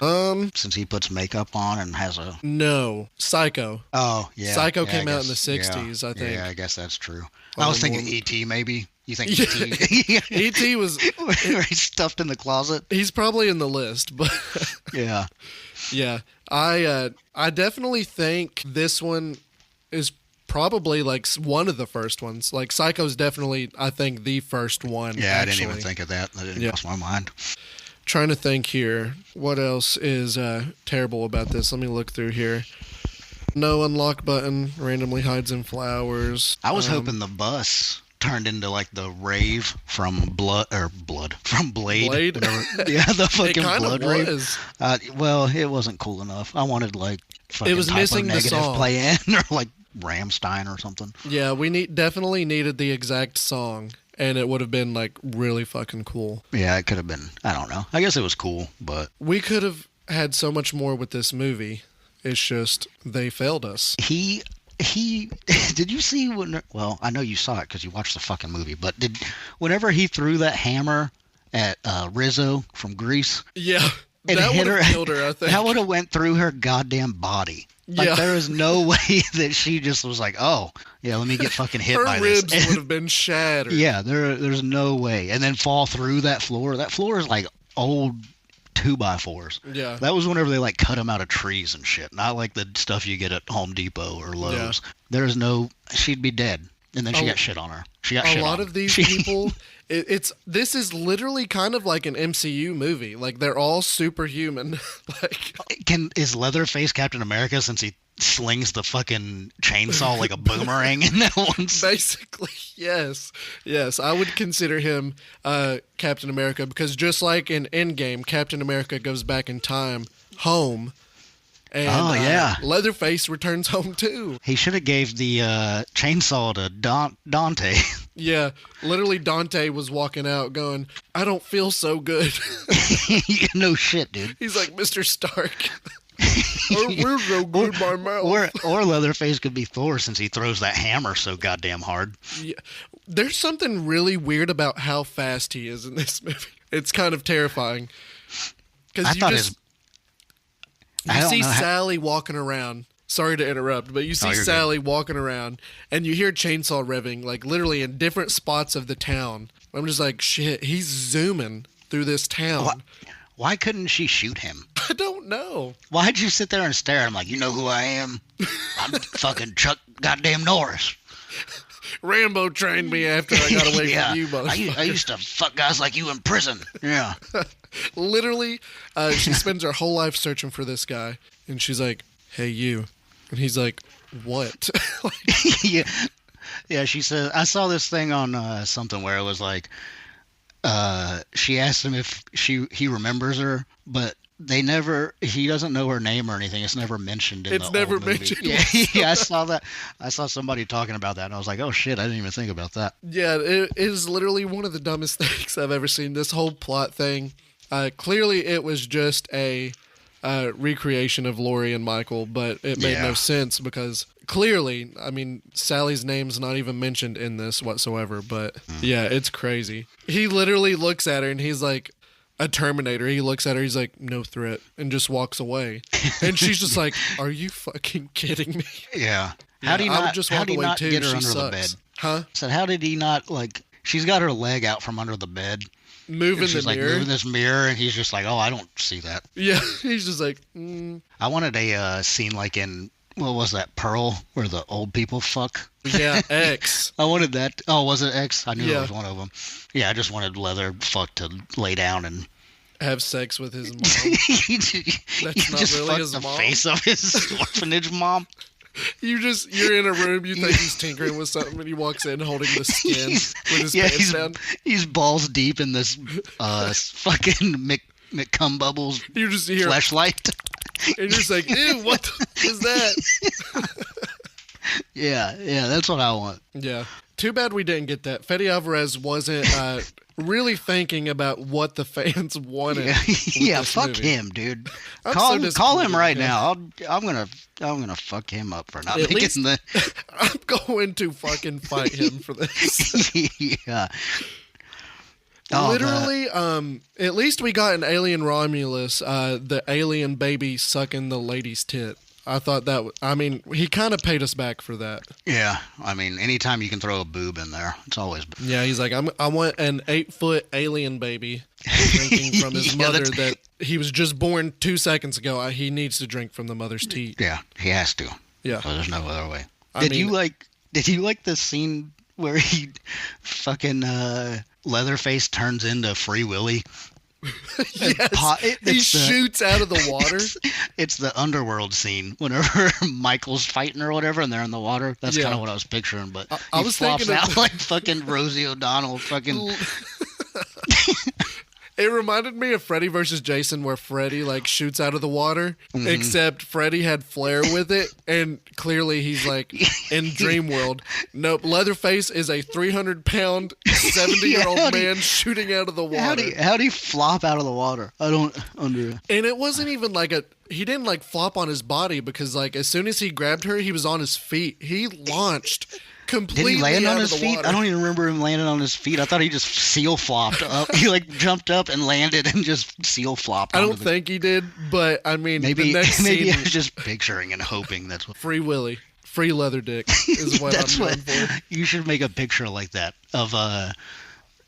Since he puts makeup on and has a... No. Psycho. Oh, yeah. Psycho came out in the 60s, I think. Yeah, I guess that's true. I was thinking E.T. maybe. You think E.T. E.T. was where he's stuffed in the closet? he's probably in the list, but Yeah. yeah. I definitely think this one is probably like one of the first ones. Like Psycho's definitely, I think, the first one. Yeah, actually. I didn't even think of that. That didn't cross my mind. Trying to think here. What else is terrible about this? Let me look through here. No unlock button. Randomly hides in flowers. I was hoping the bus turned into like the rave from from Blade. Whatever. Yeah, the fucking blood rave. Well, it wasn't cool enough. I wanted like fucking it was missing the song playing or like Rammstein or something. Yeah, we definitely needed the exact song, and it would have been like really fucking cool. Yeah, it could have been. I don't know. I guess it was cool, but we could have had so much more with this movie. It's just they failed us. He did you see when? Well, I know you saw it because you watched the fucking movie. But whenever he threw that hammer at Rizzo from Grease? Yeah, and that would have killed her. I think that would have went through her goddamn body. Like, there is no way that she just was like, oh, yeah, let me get fucking hit by this. Her ribs would have been shattered. Yeah, there's no way. And then fall through that floor. That floor is like old 2x4s. Yeah. That was whenever they like cut them out of trees and shit. Not like the stuff you get at Home Depot or Lowe's. Yeah. There's no, she'd be dead. And then she got shit on her. She got shit on. A lot of these people, this is literally kind of like an MCU movie. Like, they're all superhuman. Like, is Leatherface Captain America since he slings the fucking chainsaw like a boomerang in that one? Basically, yes. Yes, I would consider him Captain America, because just like in Endgame, Captain America goes back in time home. And Leatherface returns home too. He should have gave the chainsaw to Dante. Yeah, literally Dante was walking out going, I don't feel so good. No shit, dude. He's like, Mr. Stark. I feel so good in my mouth. Or Leatherface could be Thor since he throws that hammer so goddamn hard. Yeah. There's something really weird about how fast he is in this movie. It's kind of terrifying. Because you see Sally walking around. Sorry to interrupt, but you see Sally walking around, and you hear chainsaw revving, like literally in different spots of the town. I'm just like, shit, he's zooming through this town. Why couldn't she shoot him? I don't know. Why'd you sit there and stare at him like, you know who I am? I'm fucking Chuck goddamn Norris. Rambo trained me after I got away from you, motherfucker. I used to fuck guys like you in prison. Yeah. Literally, she spends her whole life searching for this guy, and she's like, hey, you. And he's like, what? Yeah, she said, I saw this thing on something where it was like, she asked him if he remembers her, but he doesn't know her name or anything. It's never mentioned in the old movie. Mentioned. Yeah, I saw that. I saw somebody talking about that, and I was like, oh shit, I didn't even think about that. Yeah, it is literally one of the dumbest things I've ever seen. This whole plot thing. Clearly it was just a recreation of Laurie and Michael, but it made no sense because clearly, I mean, Sally's name's not even mentioned in this whatsoever, but yeah, it's crazy. He literally looks at her and he's like a Terminator. He looks at her, he's like, no threat, and just walks away. And she's just like, are you fucking kidding me? Yeah. How do you not get her under the bed? Huh? So how did he not, like, she's got her leg out from under the bed. Moving this mirror, and he's just like, oh, I don't see that. Yeah, he's just like, I wanted a scene like in, what was that, Pearl, where the old people fuck? Yeah, X. I wanted that. Oh, was it X? I knew it was one of them. Yeah, I just wanted Leatherfuck to lay down and have sex with his mom. That's not really his mom. The face of his orphanage mom. You're in a room, you think he's tinkering with something, and he walks in holding the skin with his pants down. He's balls deep in this fucking McCum Bubbles fleshlight. And you're just like, ew, what is that? Yeah, that's what I want. Yeah. Too bad we didn't get that. Fede Alvarez wasn't really thinking about what the fans wanted. Yeah, fuck movie. Him, dude. Call him right now. I'm gonna fuck him up for not making the. I'm going to fucking fight him for this. Yeah. Literally, at least we got an alien Romulus, the alien baby sucking the lady's tit. I thought that. I mean, he kind of paid us back for that. Yeah, I mean, anytime you can throw a boob in there, it's always. Yeah, he's like, I want an 8-foot alien baby drinking from his mother that he was just born 2 seconds ago. He needs to drink from the mother's teat. Yeah, he has to. Yeah, so there's no other way. Did you like the scene where he fucking Leatherface turns into Free Willy? Yes, he shoots out of the water. It's the underworld scene whenever Michael's fighting or whatever, and they're in the water. That's kind of what I was picturing. But I was flops thinking out like fucking Rosie O'Donnell. Fucking. It reminded me of Freddy vs. Jason, where Freddy like shoots out of the water, except Freddy had flair with it, and clearly he's like in Dream World. Nope, Leatherface is a 300-pound, 70-year-old man shooting out of the water. How'd he flop out of the water? I don't under. And it wasn't even like he didn't like flop on his body, because like as soon as he grabbed her, he was on his feet. He launched completely. Did he land on his the feet? water. I don't even remember him landing on his feet. I thought he just seal flopped up. He like jumped up and landed and just seal flopped. I don't think he did, but I mean, maybe the next maybe scene, I was just picturing and hoping that's what. Free Willy, free leather dick is what That's I'm what going for. you should make a picture like that of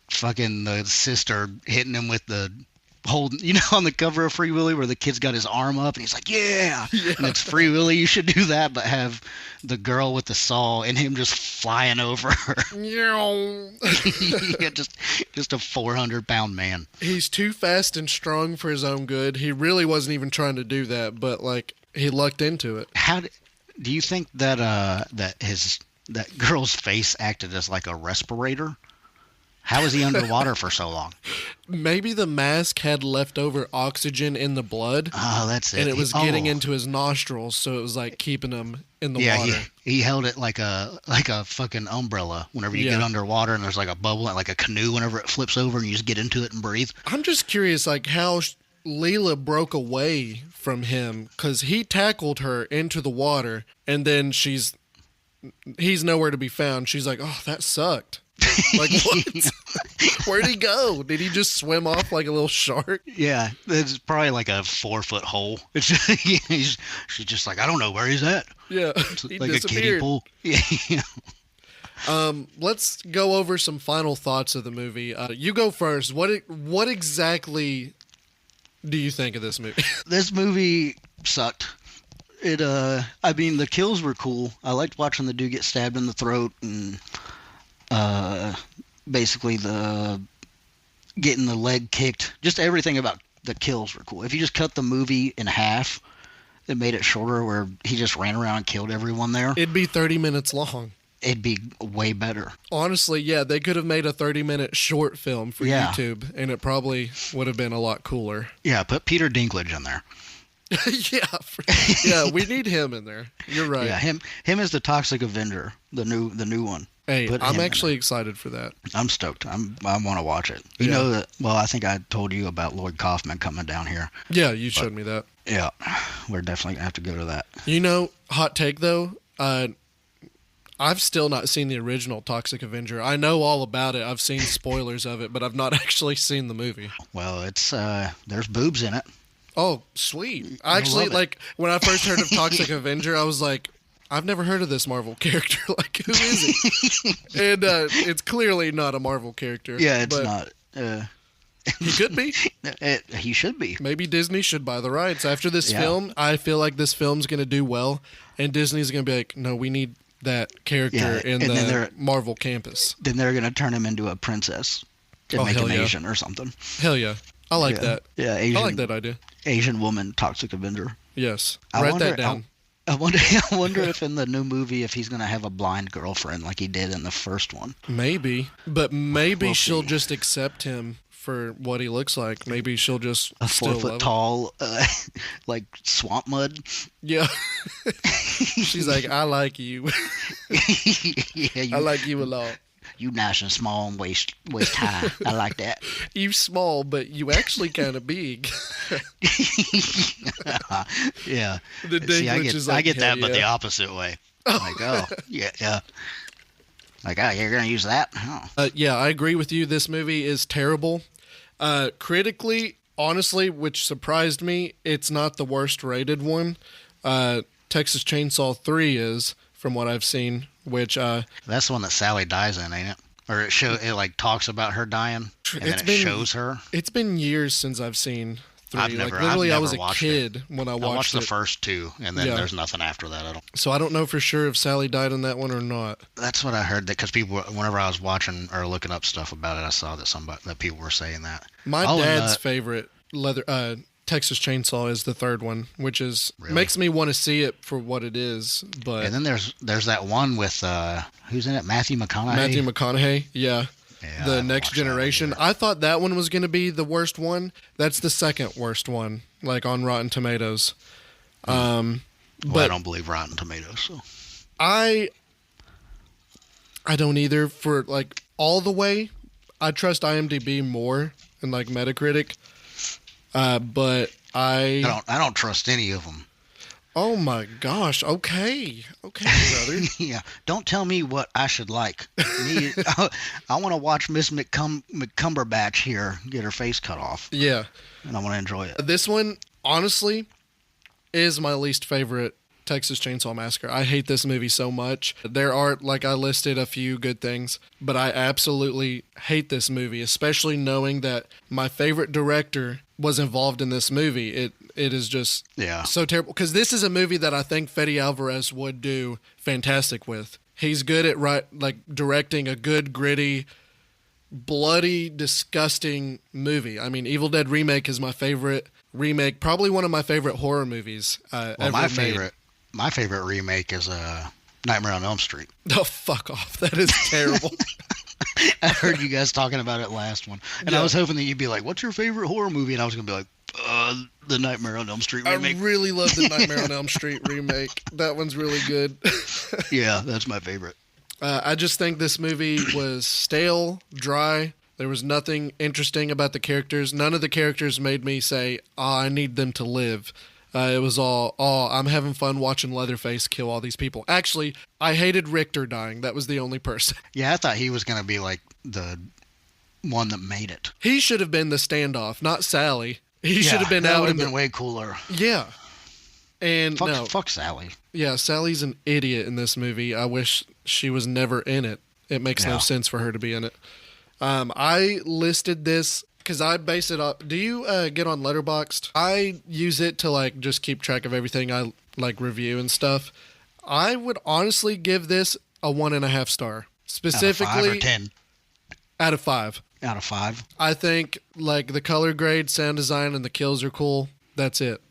fucking the sister hitting him with the holding, on the cover of Free Willy where the kid's got his arm up and he's like, yeah. And it's Free Willy. You should do that, but have the girl with the saw and him just flying over her. Yeah, just a 400-pound man. He's too fast and strong for his own good. He really wasn't even trying to do that, but like he lucked into it. Do you think that that girl's face acted as like a respirator? How was he underwater for so long? Maybe the mask had leftover oxygen in the blood. Oh, that's it. And it was getting into his nostrils, so it was like keeping him in the water. Yeah, he held it like a fucking umbrella whenever you get underwater and there's like a bubble, like a canoe whenever it flips over and you just get into it and breathe. I'm just curious, like how Leela broke away from him, because he tackled her into the water and then he's nowhere to be found. She's like, oh, that sucked. Like, what? Where'd he go? Did he just swim off like a little shark? Yeah, it's probably like a 4-foot hole. It's she's just like, I don't know where he's at. Yeah, he like disappeared. A kiddie pool. Yeah. Let's go over some final thoughts of the movie. You go first. What exactly do you think of this movie? This movie sucked. I mean, the kills were cool. I liked watching the dude get stabbed in the throat and basically getting the leg kicked. Just everything about the kills were cool. If you just cut the movie in half and made it shorter where he just ran around and killed everyone there, it'd be 30 minutes long. It'd be way better. Honestly, yeah, they could have made a 30-minute short film for YouTube, and it probably would have been a lot cooler. Yeah, put Peter Dinklage in there. Yeah, we need him in there. You're right. Yeah, him as the Toxic Avenger, the new one. Hey, I'm actually excited for that. I'm stoked. I want to watch it. You know that? Well, I think I told you about Lloyd Kaufman coming down here. Yeah, you showed me that. Yeah, we're definitely gonna have to go to that. Hot take though. I've still not seen the original Toxic Avenger. I know all about it. I've seen spoilers of it, but I've not actually seen the movie. Well, it's there's boobs in it. Oh, sweet. Actually, like when I first heard of Toxic Avenger, I was like, I've never heard of this Marvel character. Like, who is he? And it's clearly not a Marvel character. Yeah, it's not. He could be. He should be. Maybe Disney should buy the rights. After this film, I feel like this film's going to do well, and Disney's going to be like, no, we need that character in the Marvel campus. Then they're going to turn him into a princess and make him Asian or something. Hell yeah. I like that. Yeah, Asian, I like that idea. Asian woman Toxic Avenger. Yes. Write that down. I wonder if in the new movie if he's going to have a blind girlfriend like he did in the first one. Maybe. But maybe she'll just accept him for what he looks like. Maybe she'll just a 4-foot tall like swamp mud. Yeah. She's like, I like you. I like you a lot. You nice and small and waist high. I like that. You small, but you actually kind of big. Yeah. The Dinklage is like, I get that, but the opposite way. Like, oh, yeah. Like, oh, you're going to use that? Oh. Yeah, I agree with you. This movie is terrible. Critically, honestly, which surprised me, it's not the worst rated one. Texas Chainsaw 3 is, from what I've seen, which That's the one that Sally dies in, ain't it? Or it like talks about her dying, and then it shows her. It's been years since I've seen 3. I've never I was a watched kid when I I watched the it. first 2, and then there's nothing after that. So I don't know for sure if Sally died in that one or not. That's what I heard. That because people, whenever I was watching or looking up stuff about it, I saw that people were saying that. My dad's favorite Texas Chainsaw is the 3rd one, which is makes me want to see it for what it is. But and then there's that one with who's in it? Matthew McConaughey. Yeah. The Next Generation. I thought that one was going to be the worst one. That's the second worst one, like on Rotten Tomatoes. But I don't believe Rotten Tomatoes. So I don't either. For like all the way, I trust IMDb more than like Metacritic. But I don't trust any of them. Oh my gosh. Okay, brother. Yeah. Don't tell me what I should like. I want to watch Miss McCumberbatch here get her face cut off. Yeah. And I want to enjoy it. This one, honestly, is my least favorite Texas Chainsaw Massacre. I hate this movie so much. There are, like I listed, a few good things, but I absolutely hate this movie, especially knowing that my favorite director was involved in this movie. It is just so terrible, because this is a movie that I think Fede Alvarez would do fantastic with. He's good at directing a good, gritty, bloody, disgusting movie. I mean, Evil Dead Remake is my favorite remake, probably one of my favorite horror movies ever made. My favorite remake is Nightmare on Elm Street. Oh, fuck off. That is terrible. I heard you guys talking about it last one. And I was hoping that you'd be like, what's your favorite horror movie? And I was going to be like, the Nightmare on Elm Street remake. I really love the Nightmare on Elm Street remake. That one's really good. Yeah, that's my favorite. I just think this movie was stale, dry. There was nothing interesting about the characters. None of the characters made me say, I need them to live. It was all, I'm having fun watching Leatherface kill all these people. Actually, I hated Richter dying. That was the only person. Yeah, I thought he was going to be like the one that made it. He should have been the standoff, not Sally. He should have been out. That would have been way cooler. Yeah. And fuck Sally. Yeah, Sally's an idiot in this movie. I wish she was never in it. It makes no sense for her to be in it. I listed this because I base it up. Do you get on Letterboxd? I use it to just keep track of everything I review and stuff. I would honestly give this a 1.5 star. Specifically, out of 5 or 10? Out of 5. Out of 5. I think the color grade, sound design, and the kills are cool. That's it.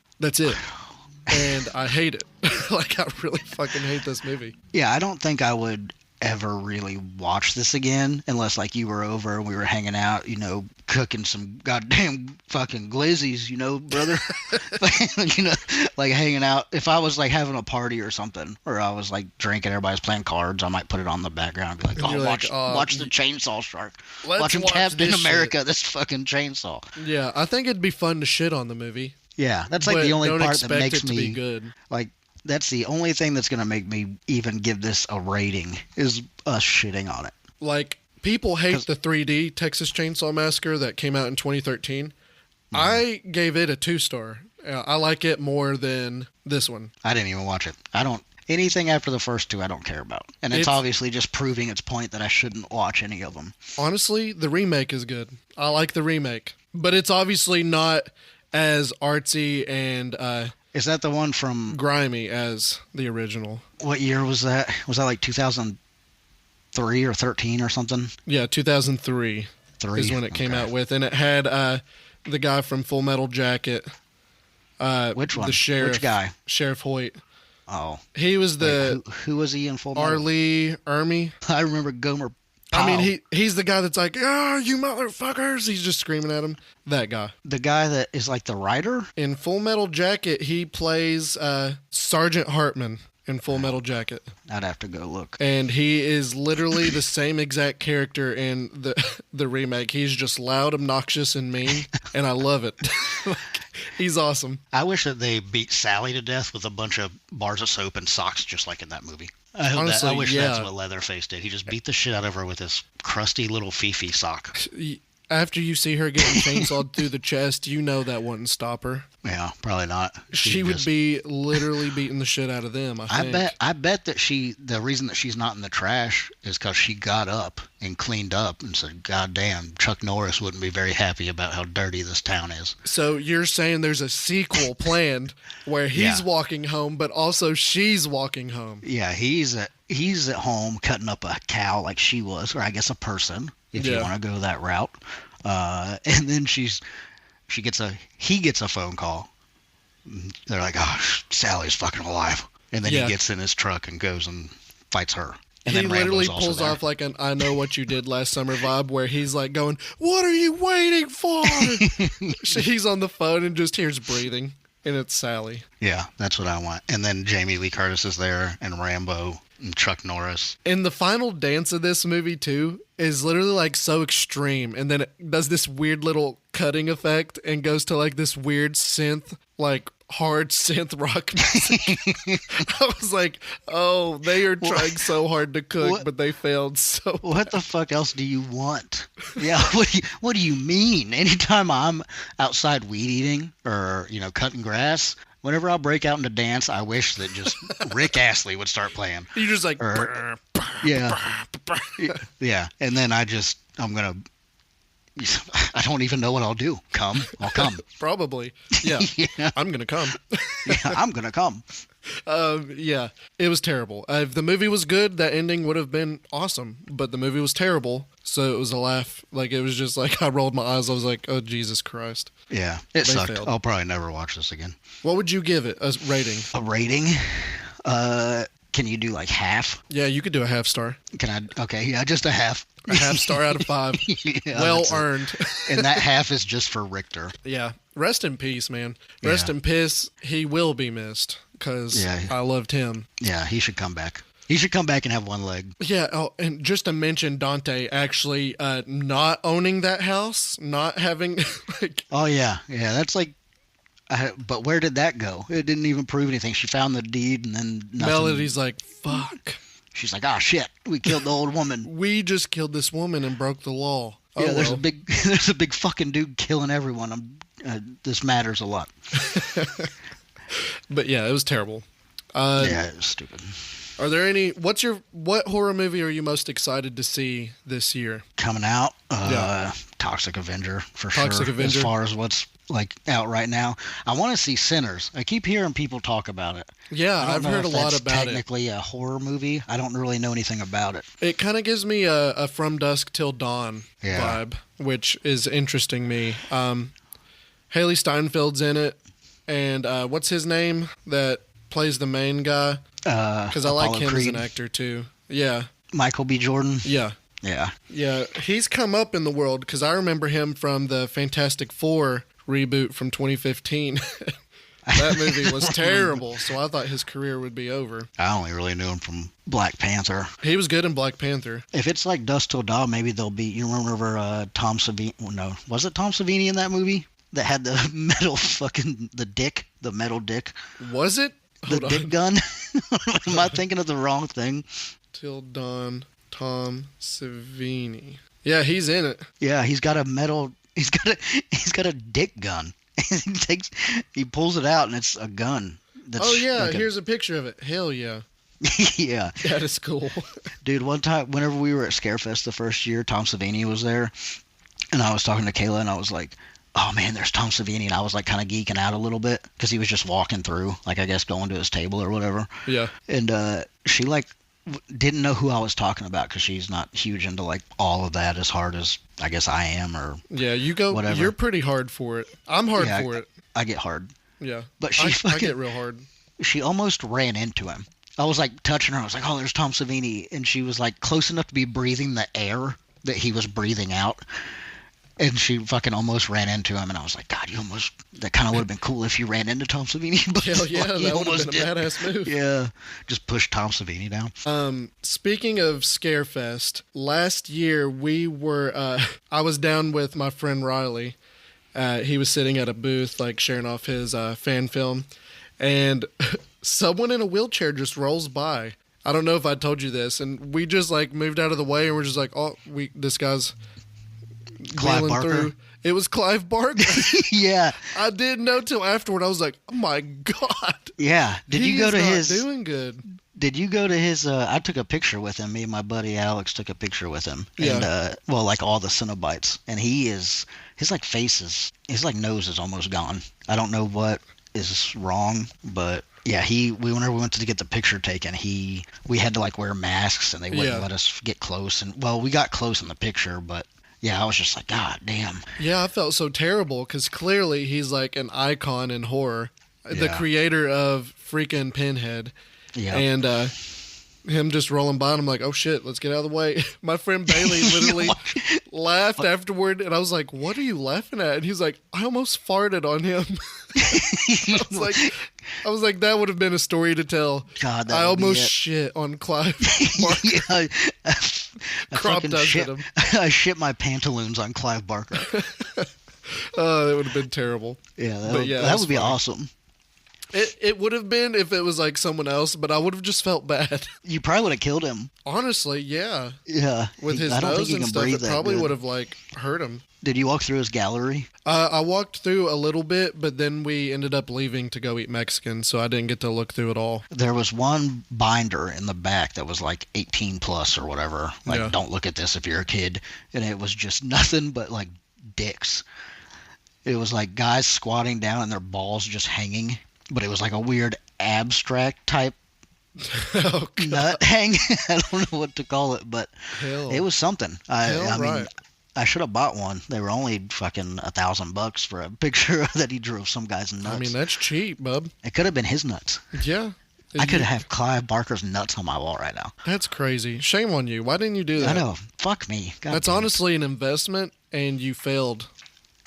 And I hate it. I really fucking hate this movie. Yeah, I don't think I would ever really watch this again unless you were over and we were hanging out, cooking some goddamn fucking glizzies, brother. Hanging out. If I was having a party or something, or I was drinking, everybody's playing cards, I might put it on the background and be watch the chainsaw shark. Watch him Captain America, this fucking chainsaw. Yeah, I think it'd be fun to shit on the movie. Yeah, that's the only part that makes me be good. That's the only thing that's going to make me even give this a rating is us shitting on it. People hate the 3D Texas Chainsaw Massacre that came out in 2013. Mm-hmm. I gave it a 2-star. I like it more than this one. I didn't even watch it. Anything after the first 2 I don't care about. And it's obviously just proving its point that I shouldn't watch any of them. Honestly, the remake is good. I like the remake. But it's obviously not as artsy and is that the one from grimy as the original? What year was that? Was that 2003 or 13 or something? Yeah, 2003 is when it came out with, and it had the guy from Full Metal Jacket. Which one? The sheriff. Which guy? Sheriff Hoyt. Oh, he was the. Who was he in Full Metal? R. Lee Ermey. I remember Gomer Powell. I mean, he's the guy that's you motherfuckers. He's just screaming at him. That guy. The guy that is the writer? In Full Metal Jacket, he plays Sergeant Hartman in Full Metal Jacket. I'd have to go look. And he is literally the same exact character in the remake. He's just loud, obnoxious, and mean, and I love it. He's awesome. I wish that they beat Sally to death with a bunch of bars of soap and socks just like in that movie. I wish that's what Leatherface did. He just beat the shit out of her with his crusty little Fifi sock. after you see her getting chainsawed through the chest, you know that wouldn't stop her. Yeah, probably not. She would be literally beating the shit out of them, I think. I bet that the reason that she's not in the trash is because she got up and cleaned up and said, God damn, Chuck Norris wouldn't be very happy about how dirty this town is. So you're saying there's a sequel planned where he's walking home, but also she's walking home. Yeah, he's at home cutting up a cow like she was, or I guess a person, if you want to go that route. And then he gets a phone call. They're like, oh, Sally's fucking alive. And then he gets in his truck and goes and fights her. And he then literally Rambo's pulls also off like an I know what you did last summer vibe where he's like going, what are you waiting for? He's on the phone and just hears breathing. And it's Sally. Yeah, that's what I want. And then Jamie Lee Curtis is there and Rambo and Chuck Norris. And the final dance of this movie, too, is literally like so extreme. And then it does this weird little cutting effect and goes to like this weird synth, like hard synth rock music. I was like, oh, they are trying so hard to cook, but they failed so What the fuck else do you want? Yeah, what do you mean? Anytime I'm outside weed eating or, cutting grass, whenever I break out into dance, I wish that just Rick Astley would start playing. You're just like, yeah. And then I'm going to, I don't even know what I'll do. I'll come. Probably. Yeah. I'm going to come. I'm going to come. Yeah, it was terrible. If the movie was good, that ending would have been awesome. But the movie was terrible, so it was a laugh. Like, it was just like, I rolled my eyes. I was like, oh, Jesus Christ. Yeah, it sucked. Failed. I'll probably never watch this again. What would you give it, a rating? A rating? Can you do like half? Yeah, you could do a half star. Can I? Okay, yeah, just a half. A half star out of 5. Yeah, well earned. And that half is just for Richter. Yeah. Rest in peace, man. Rest in piss. He will be missed because I loved him. Yeah, he should come back. He should come back and have one leg. Yeah. Oh, and just to mention Dante actually not owning that house, not having like. Oh yeah, that's like. But where did that go? It didn't even prove anything. She found the deed and then nothing. Melody's like, fuck. She's like, oh shit, we killed the old woman. We just killed this woman and broke the law. Yeah, there's a big fucking dude killing everyone. This matters a lot. But yeah, it was terrible. Yeah, it was stupid. Are there any? What horror movie are you most excited to see this year? Coming out, Toxic Avenger for sure. Toxic Avenger. As far as what's like out right now, I want to see Sinners. I keep hearing people talk about it. Yeah, I've heard a lot about it. Technically a horror movie. I don't really know anything about it. It kind of gives me a From Dusk Till Dawn vibe, which is interesting me. Haley Steinfeld's in it, and what's his name that plays the main guy? Because I like him Creed. as an actor too. Yeah. Michael B. Jordan. Yeah. Yeah. Yeah. He's come up in the world because I remember him from the Fantastic Four reboot from 2015. That movie was terrible, so I thought his career would be over. I only really knew him from Black Panther. He was good in Black Panther. If it's like Dusk Till Dawn, maybe they'll be. You remember Tom Savini? Well, no, was it Tom Savini in that movie that had the metal dick? Was it? The dick gun? Am I thinking of the wrong thing? Till Dawn, Tom Savini. Yeah, he's in it. Yeah, he's got a dick gun. he pulls it out and it's a gun. Here's a picture of it. Hell yeah. Yeah. That is cool. Dude, one time whenever we were at Scarefest the first year, Tom Savini was there and I was talking to Kayla and I was like, oh man, there's Tom Savini, and I was like kind of geeking out a little bit because he was just walking through, like I guess going to his table or whatever. Yeah. And she like didn't know who I was talking about because she's not huge into like all of that as hard as I guess I am or whatever. You're pretty hard for it. I'm hard for it. I get hard. Yeah. But I get real hard. She almost ran into him. I was like touching her. I was like, oh, there's Tom Savini, and she was like close enough to be breathing the air that he was breathing out. And she fucking almost ran into him, and I was like, God, that kind of would have been cool if you ran into Tom Savini. But hell yeah, that would have been a badass move. Yeah, just push Tom Savini down. Speaking of Scarefest, last year we were, I was down with my friend Riley. He was sitting at a booth, like sharing off his fan film, and someone in a wheelchair just rolls by. I don't know if I told you this, and we just like moved out of the way, and we're just like, oh, this guy's Clive wheeling Barker? through. It was Clive Barker. Yeah. I didn't know till afterward. I was like, oh my God. Yeah. Did you go to his... doing good. Did you go to his... I took a picture with him. Me and my buddy Alex took a picture with him. Yeah. And, well, like all the Cenobites. And he is... His, like, face is... His, like, nose is almost gone. I don't know what is wrong, but... Yeah, whenever we went to get the picture taken, we had to like wear masks and they wouldn't let us get close. And well, we got close in the picture, but yeah, I was just like, God damn. Yeah, I felt so terrible because clearly he's like an icon in horror, the creator of freaking Pinhead. Yeah, and him just rolling by, and I'm like, oh shit, let's get out of the way. My friend Bailey literally laughed afterward, and I was like, what are you laughing at? And he's like, I almost farted on him. I was like, that would have been a story to tell. God, I almost shit on Clive Barker. Yeah, Crop dusted him. I shit my pantaloons on Clive Barker. Oh, that would have been terrible. Yeah, that would be awesome. It would have been if it was like someone else, but I would have just felt bad. You probably would have killed him. Honestly, yeah. Yeah. With his nose and stuff, it probably would have like hurt him. Did you walk through his gallery? I walked through a little bit, but then we ended up leaving to go eat Mexican, so I didn't get to look through it all. There was one binder in the back that was like 18 plus or whatever. Like, don't look at this if you're a kid. And it was just nothing but like dicks. It was like guys squatting down and their balls just hanging. But it was like a weird abstract type nut hang. I don't know what to call it, but it was something. I mean, I should have bought one. They were only fucking $1,000 for a picture that he drew of some guy's nuts. I mean, that's cheap, bub. It could have been his nuts. Yeah. I could have Clive Barker's nuts on my wall right now. That's crazy. Shame on you. Why didn't you do that? I know. Fuck me. God that's honestly an investment, and you failed.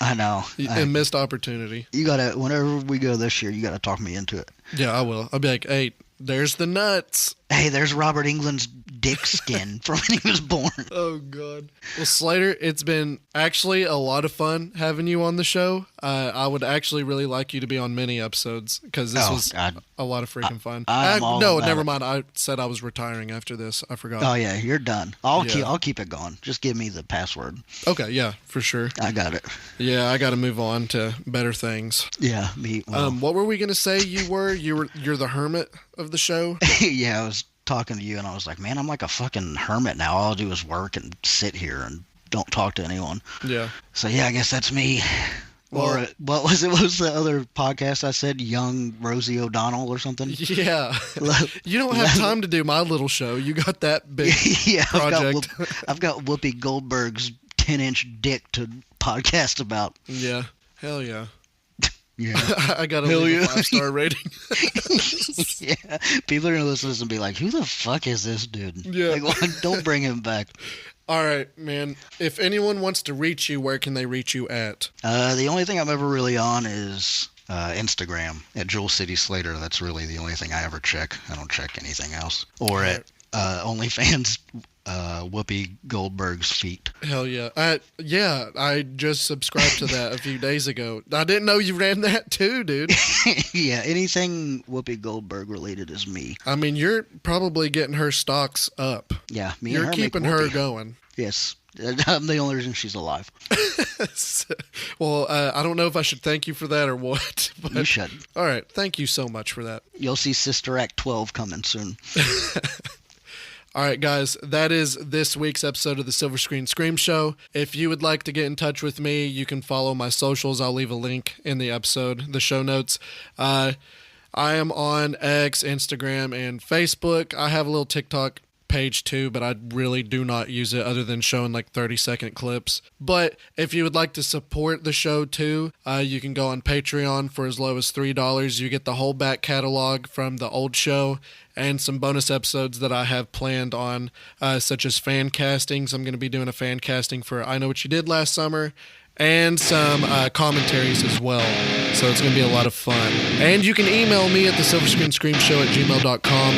I know. A missed opportunity. You gotta, whenever we go this year, you gotta talk me into it. Yeah, I will. I'll be like, hey, there's the nuts. Hey, there's Robert Englund's dick skin from when he was born. Oh, God. Well, Slater, it's been actually a lot of fun having you on the show. I would actually really like you to be on many episodes because this was a lot of freaking fun. No, never mind. I said I was retiring after this. I forgot. Oh, yeah, you're done. I'll keep it going. Just give me the password. Okay, yeah, for sure. I got it. Yeah, I got to move on to better things. Yeah, me. Well. What were we gonna say? You're the hermit of the show. Yeah, I was talking to you and I was like, man, I'm like a fucking hermit now. All I do is work and sit here and don't talk to anyone. Yeah. So yeah, I guess that's me. Well, or what was it? What was the other podcast I said? Young Rosie O'Donnell or something? Yeah. You don't have time to do my little show. You got that big project. I've got Whoopi Goldberg's 10-inch dick to podcast about. Yeah. Hell yeah. Yeah. I got a 5-star rating. Yeah. People are going to listen to this and be like, who the fuck is this dude? Yeah. Like, don't bring him back. All right, man. If anyone wants to reach you, where can they reach you at? The only thing I'm ever really on is Instagram at Jewel City Slater. That's really the only thing I ever check. I don't check anything else. Or at OnlyFans, Whoopi Goldberg's feet. Hell yeah. I just subscribed to that a few days ago. I didn't know you ran that too, dude. Yeah, anything Whoopi Goldberg related is me. I mean, you're probably getting her stocks up. Yeah, me you're and her keeping her going. Yes. I'm the only reason she's alive. Well, I don't know if I should thank you for that or what. But, you should. All right. Thank you so much for that. You'll see Sister Act 12 coming soon. All right, guys, that is this week's episode of the Silver Screen Scream Show. If you would like to get in touch with me, you can follow my socials. I'll leave a link in the episode, the show notes. I am on X, Instagram, and Facebook. I have a little TikTok page too, but I really do not use it other than showing like 30-second clips. But if you would like to support the show too, you can go on Patreon for as low as $3. You get the whole back catalog from the old show and some bonus episodes that I have planned on, such as fan castings. I'm going to be doing a fan casting for I Know What You Did Last Summer, and some commentaries as well. So it's going to be a lot of fun. And you can email me at thesilverscreenscreamshow@gmail.com.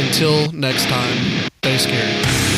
Until next time, stay scary.